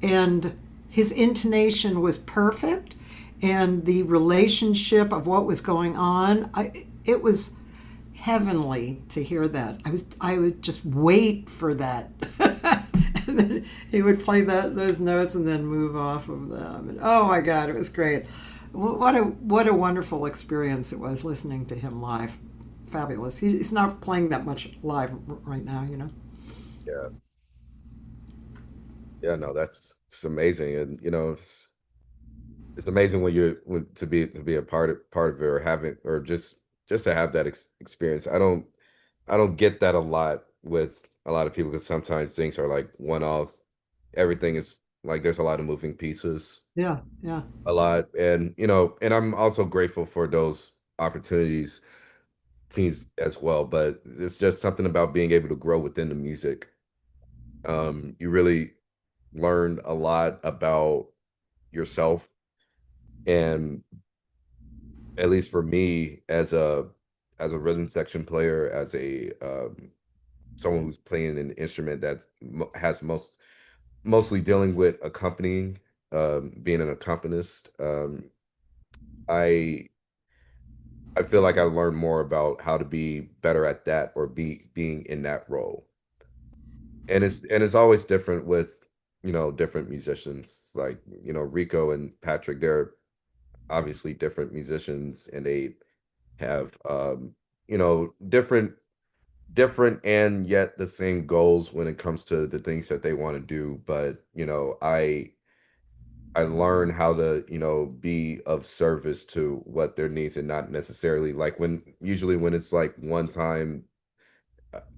and his intonation was perfect, and the relationship of what was going on, it was heavenly to hear that. I would just wait for that. And then he would play those notes and then move off of them. And oh my God, it was great. What a wonderful experience it was listening to him live. Fabulous. He's not playing that much live right now. yeah, yeah, no, that's it's amazing. And it's amazing when to be a part of it, or having, or just to have that experience. I don't get that a lot with a lot of people because sometimes things are like one-offs. Everything is like there's a lot of moving pieces, Yeah, yeah, a lot, and and I'm also grateful for those opportunities teams as well. But it's just something about being able to grow within the music. You really learn a lot about yourself, and at least for me, as a rhythm section player, as a someone who's playing an instrument that has mostly dealing with accompanying, being an accompanist. I feel like I learned more about how to be better at that, or being in that role. And it's always different with different musicians, like Rico and Patrick. They're obviously different musicians, and they have different and yet the same goals when it comes to the things that they want to do. But I learn how to be of service to what their needs, and not necessarily like usually when it's like one time,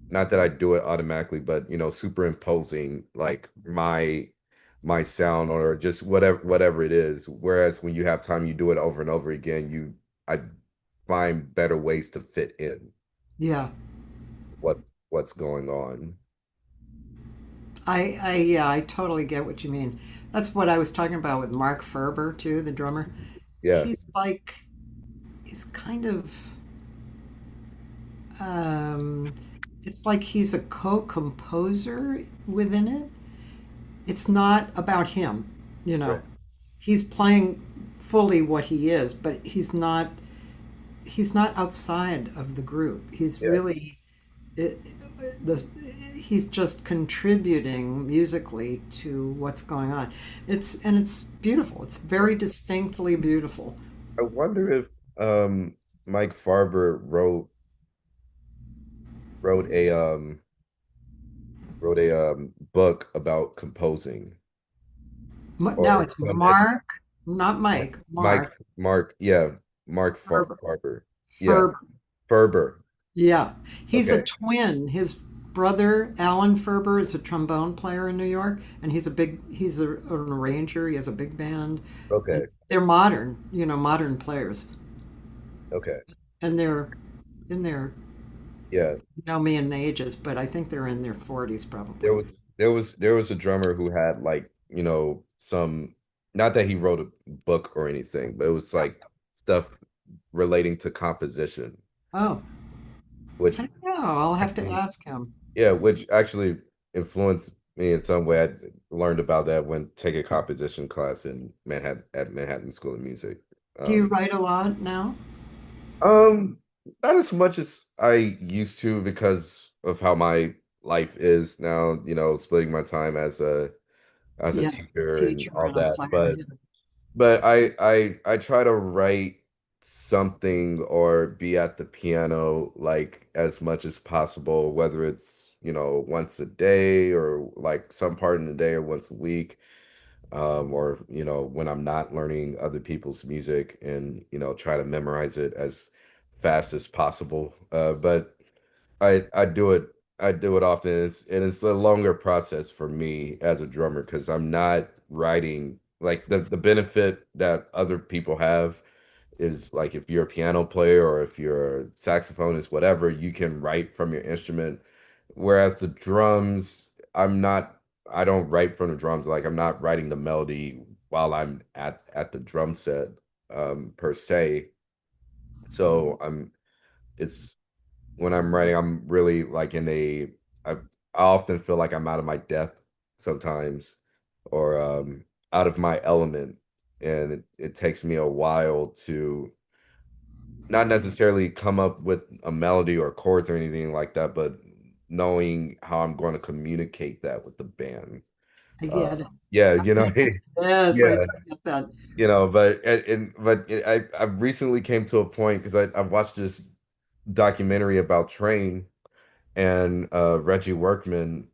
not that I do it automatically, but superimposing like my sound, or just whatever it is. Whereas when you have time, you do it over and over again. I find better ways to fit in yeah. what's going on. Yeah, I totally get what you mean. That's what I was talking about with Mark Ferber too, the drummer. Yeah. He's like, he's kind of um, it's like he's a co-composer within it. It's not about him, you know. Right. He's playing fully what he is, but he's not outside of the group. He's Yeah. really it, the he's just contributing musically to what's going on. It's beautiful. It's very distinctly beautiful. I wonder if um Mike Farber wrote a book about composing Now or it's some Mark, not Mike, Mike Mark Mark, yeah, Mark Ferber. Farber. Yeah, Ferber. Ferber. Yeah, he's a Okay. twin. His brother Alan Ferber is a trombone player in New York, and he's an arranger. He has a big band, and Okay. they're modern, modern players, Okay. and they're in their Yeah. me in ages, but I think they're in their 40s There probably. was there was a drummer who had like, some, not that he wrote a book or anything, but it was Yeah. like stuff relating to composition, Oh, which I don't know. I'll have to actually, ask him. yeah, which actually influenced me in some way. I learned about that when taking a composition class in Manhattan at Manhattan School of Music. Do you Um, write a lot now? um, Not as much as I used to because of how my life is now, splitting my time as a Yeah, teacher and teacher all and a that. player. But I try to write something or be at the piano like as much as possible, whether it's, once a day or like some part in the day or once a week, or when I'm not learning other people's music and try to memorize it as fast as possible. But I do it. I do it often, and it's a longer process for me as a drummer because I'm not writing like the benefit that other people have is like if you're a piano player or if you're a saxophonist, whatever, you can write from your instrument. Whereas the drums, I'm not, I don't write from the drums. Like I'm not writing the melody while I'm at the drum set, per se. So it's when I'm writing, I'm really like I often feel like I'm out of my depth sometimes or out of my element. And it takes me a while to not necessarily come up with a melody or chords or anything like that, but knowing how I'm going to communicate that with the band. I Uh, get it. yeah, I get it. Yes, I yeah, get that. but I recently came to a point because I've watched this documentary about Train. And Reggie Workman,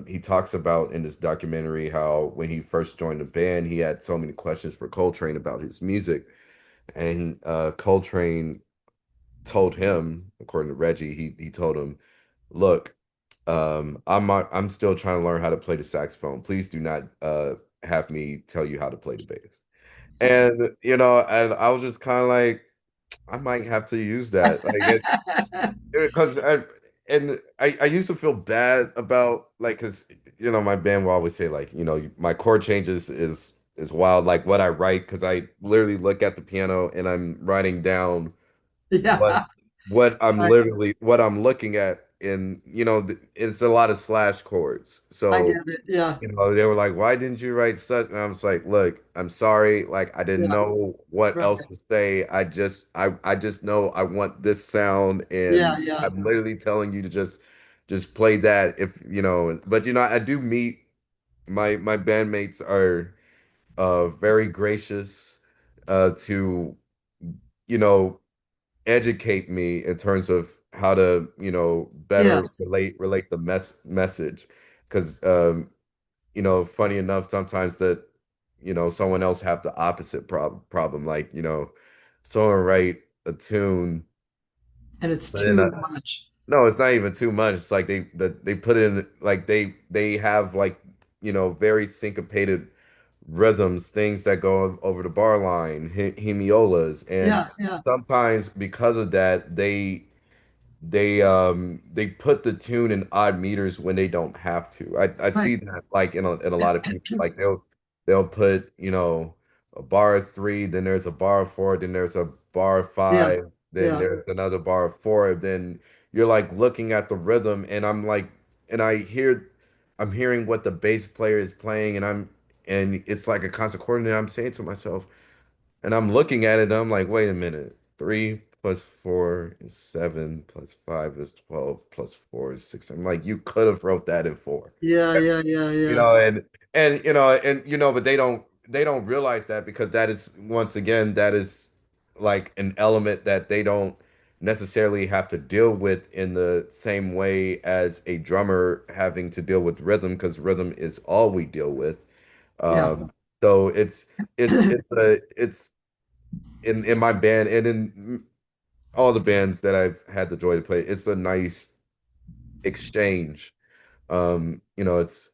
he talks about in this documentary how when he first joined the band, he had so many questions for Coltrane about his music. And Coltrane told him, according to Reggie, he told him, "Look, I'm still trying to learn how to play the saxophone. Please do not have me tell you how to play the bass." And and I was just kind of like, I might have to use that. Like because I used to feel bad about like because my band will always say like my chord changes is wild like what I write because I literally look at the piano and I'm writing down what Yeah, I, what I'm looking at and it's a lot of slash chords I so get it. Yeah, they were like, why didn't you write such? And I was like, look, I'm sorry. Like, I didn't yeah, know what right. else to say. I just know I want this sound, Yeah, and yeah, I'm literally telling you to just play that. If but I do meet my bandmates are very gracious to you know educate me in terms of how to better yes, relate the message because funny enough, sometimes that, someone else have the opposite problem. Like, someone write a tune, and it's but then too much. no, it's not even too much. It's like they put in like they have like, very syncopated rhythms, things that go over the bar line, hemiolas, and Yeah, yeah, sometimes because of that, they put the tune in odd meters when they don't have to. I right. see that like in a lot of people like they'll put a bar of three, then there's a bar of four, then there's a bar of Yeah, five, then yeah, there's another bar of four, then you're like looking at the rhythm, and I'm like, and I'm hearing what the bass player is playing, and it's like a constant chord, and I'm saying to myself, and I'm looking at it, and I'm like, wait a minute, 3 plus 4 is 7 plus 5 is 12 plus 4 is 6. I'm like, you could have wrote that in four. Yeah, yeah, yeah, you yeah. know and but they don't realize that, because that is, once again, that is like an element that they don't necessarily have to deal with in the same way as a drummer having to deal with rhythm, because rhythm is all we deal with. Yeah. So it's in my band, and in all the bands that I've had the joy to play, it's a nice exchange. It's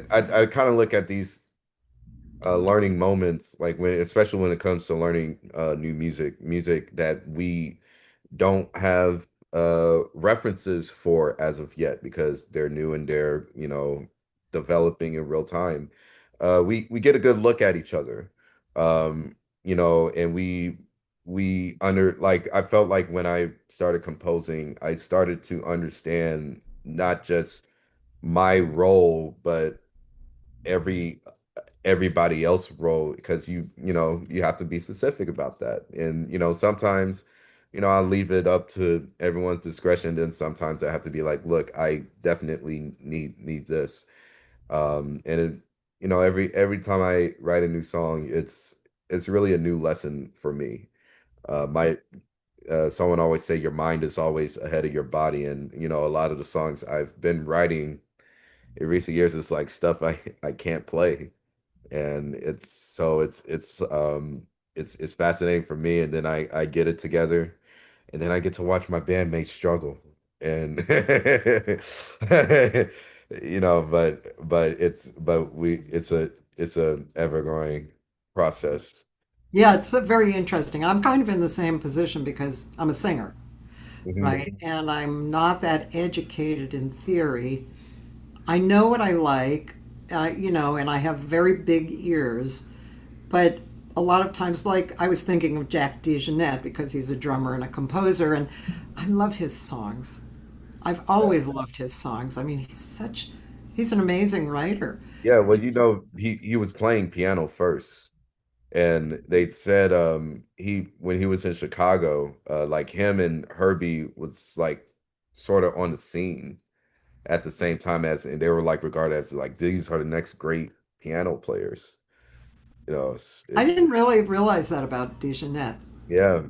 I kind of look at these learning moments, like when, especially when it comes to learning new music that we don't have references for as of yet, because they're new and they're, developing in real time. We get a good look at each other, and we under like I felt like when I started composing, I started to understand not just my role, but every everybody else role, because you have to be specific about that. And sometimes I leave it up to everyone's discretion, then sometimes I have to be like, look, I definitely need this. And every time I write a new song, it's really a new lesson for me. My Someone always say your mind is always ahead of your body, and a lot of the songs I've been writing in recent years is like stuff I can't play. And it's fascinating for me, and then I get it together, and then I get to watch my bandmates struggle. And it's a ever growing process. Yeah, it's very interesting. I'm kind of in the same position because I'm a singer, Hmm. right? And I'm not that educated in theory. I know what I like, and I have very big ears, but a lot of times, like I was thinking of Jack DeJohnette because he's a drummer and a composer, and I love his songs. I've always loved his songs. I mean, he's an amazing writer. Yeah, well, he was playing piano first. And they said he when he was in Chicago, like him and Herbie was like sort of on the scene at the same time, and they were like regarded as like these are the next great piano players. I It's didn't really realize that about DeJohnette. yeah,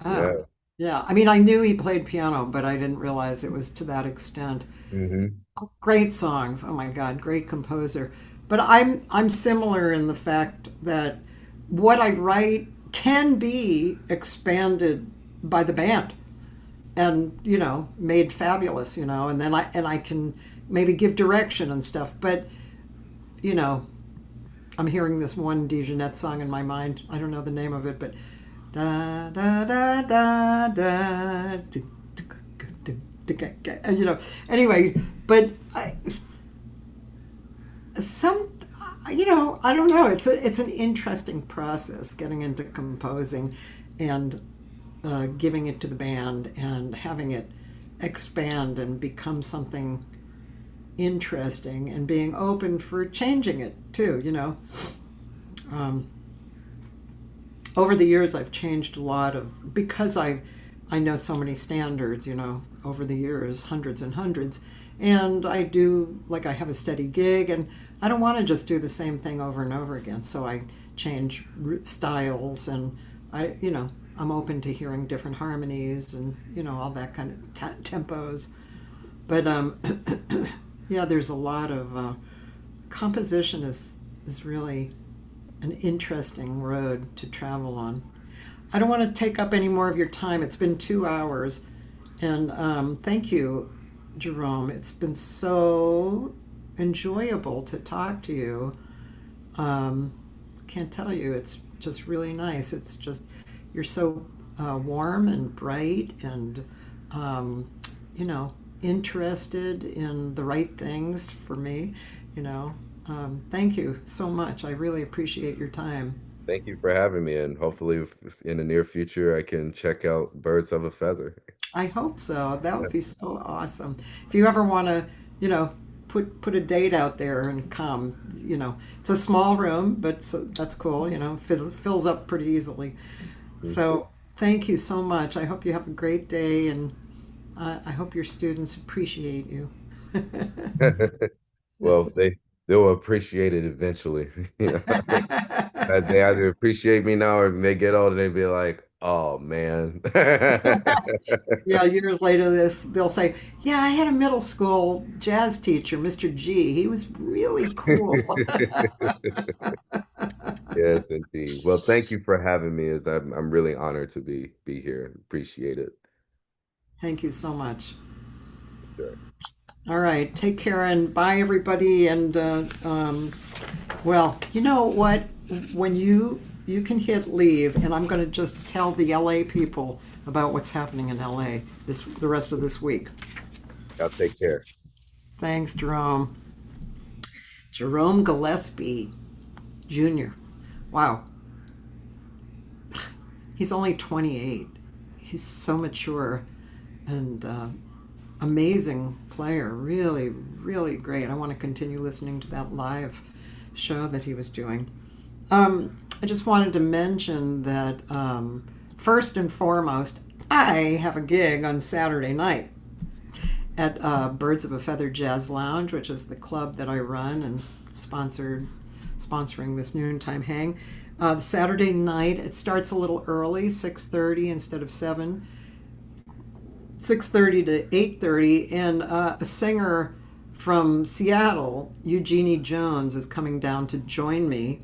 Oh, yeah. yeah. I mean, I knew he played piano, but I didn't realize it was to that extent. Hmm. Great songs. Oh my God, great composer. But I'm similar in the fact that what I write can be expanded by the band and made fabulous, and then I can maybe give direction and stuff. But you know I'm hearing this one DeJohnette song in my mind. I don't know the name of it, but da da da da da. You know. Anyway, but some, I don't know. It's an interesting process getting into composing, and giving it to the band and having it expand and become something interesting, and being open for changing it too. Um, Over the years, I've changed a lot of because I know so many standards. Over the years, hundreds and hundreds, and I do like I have a steady gig, and I don't want to just do the same thing over and over again. So I change styles, and I'm open to hearing different harmonies and all that kind of tempos. But yeah, there's a lot of composition is really an interesting road to travel on. I don't want to take up any more of your time. It's been 2 hours, and thank you, Jerome. It's been so enjoyable to talk to you. Um, can't tell you. It's just really nice. It's just you're so warm and bright, and um, you know interested in the right things for me. Thank you so much. I really appreciate your time. Thank you for having me, and hopefully in the near future I can check out Birds of a Feather. I hope so. That would be so awesome. If you ever want to, you know, put a date out there and come, you know, it's a small room, but that's cool. You know, fills up pretty easily. So thank you so much. I hope you have a great day, and I hope your students appreciate you. Well, they'll appreciate it eventually. They either appreciate me now, or if they get older, they be like, "Oh man." Yeah, years later, they'll say, "Yeah, I had a middle school jazz teacher, Mr. G. He was really cool." Yes, indeed. Well, thank you for having me. I'm really honored to be here. Appreciate it. Thank you so much. Sure. All right, take care and bye, everybody. And well, you know what? When you can hit leave, and I'm going to just tell the LA people about what's happening in LA the rest of this week. Y'all take care. Thanks, Jerome. Jerome Gillespie, Jr. Wow. He's only 28. He's so mature and amazing player. Really, really great. I want to continue listening to that live show that he was doing. I just wanted to mention that first and foremost, I have a gig on Saturday night at Birds of a Feather Jazz Lounge, which is the club that I run and sponsoring this noontime hang. Saturday night, it starts a little early, 6:30 instead of 7. 6:30 to 8:30, and a singer from Seattle, Eugenie Jones, is coming down to join me.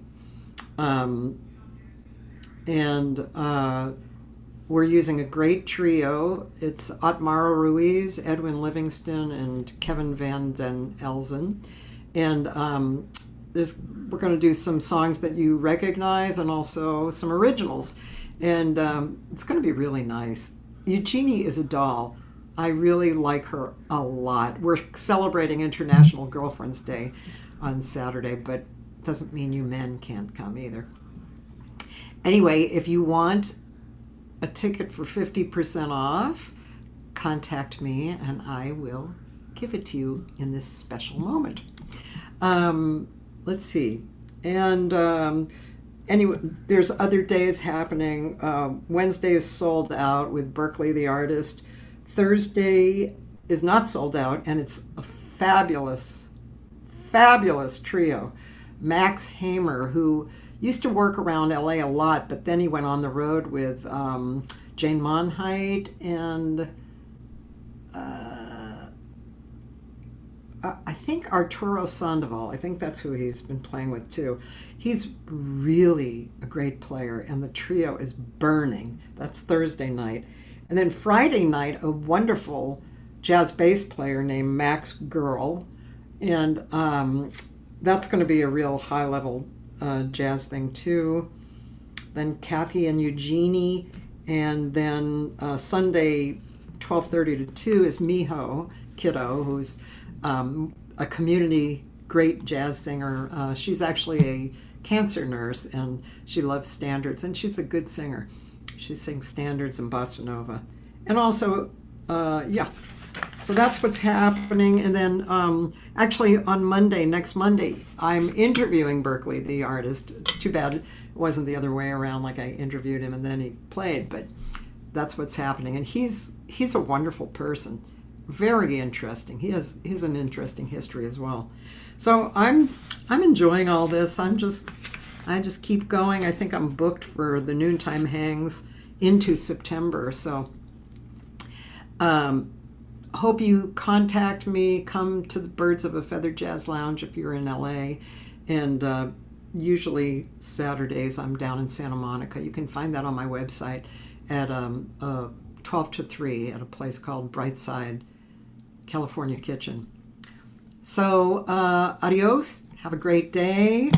We're using a great trio. It's Otmaro Ruiz, Edwin Livingston, and Kevin Van Den Elzen. And we're going to do some songs that you recognize and also some originals. And it's going to be really nice. Eugenie is a doll. I really like her a lot. We're celebrating International Girlfriend's Day on Saturday, but it doesn't mean you men can't come either. Anyway, if you want a ticket for 50% off, contact me and I will give it to you in this special moment. Let's see. And anyway, there's other days happening. Wednesday is sold out with Berkeley the Artist. Thursday is not sold out, and it's a fabulous, fabulous trio. Max Hamer, who used to work around LA a lot, but then he went on the road with Jane Monheit and I think Arturo Sandoval. I think that's who he's been playing with too. He's really a great player, and the trio is burning. That's Thursday night. And then Friday night, a wonderful jazz bass player named Max Girl. And that's going to be a real high-level jazz thing too. Then Cathy and Eugenie. And then Sunday, 12:30 to 2 is Miho Kiddo, who's a community great jazz singer. She's actually a cancer nurse, and she loves standards, and she's a good singer. She sings standards and bossa nova. And also, so that's what's happening. And then actually on Monday, next Monday, I'm interviewing Berkeley, the artist. It's too bad it wasn't the other way around, like I interviewed him and then he played, but that's what's happening. And he's a wonderful person. Very interesting. He has an interesting history as well. So I'm enjoying all this. I just keep going. I think I'm booked for the noontime hangs into September. So hope you contact me. Come to the Birds of a Feather Jazz Lounge if you're in LA. And usually Saturdays I'm down in Santa Monica. You can find that on my website at 12 to 3 at a place called Brightside California Kitchen. So adios. Have a great day.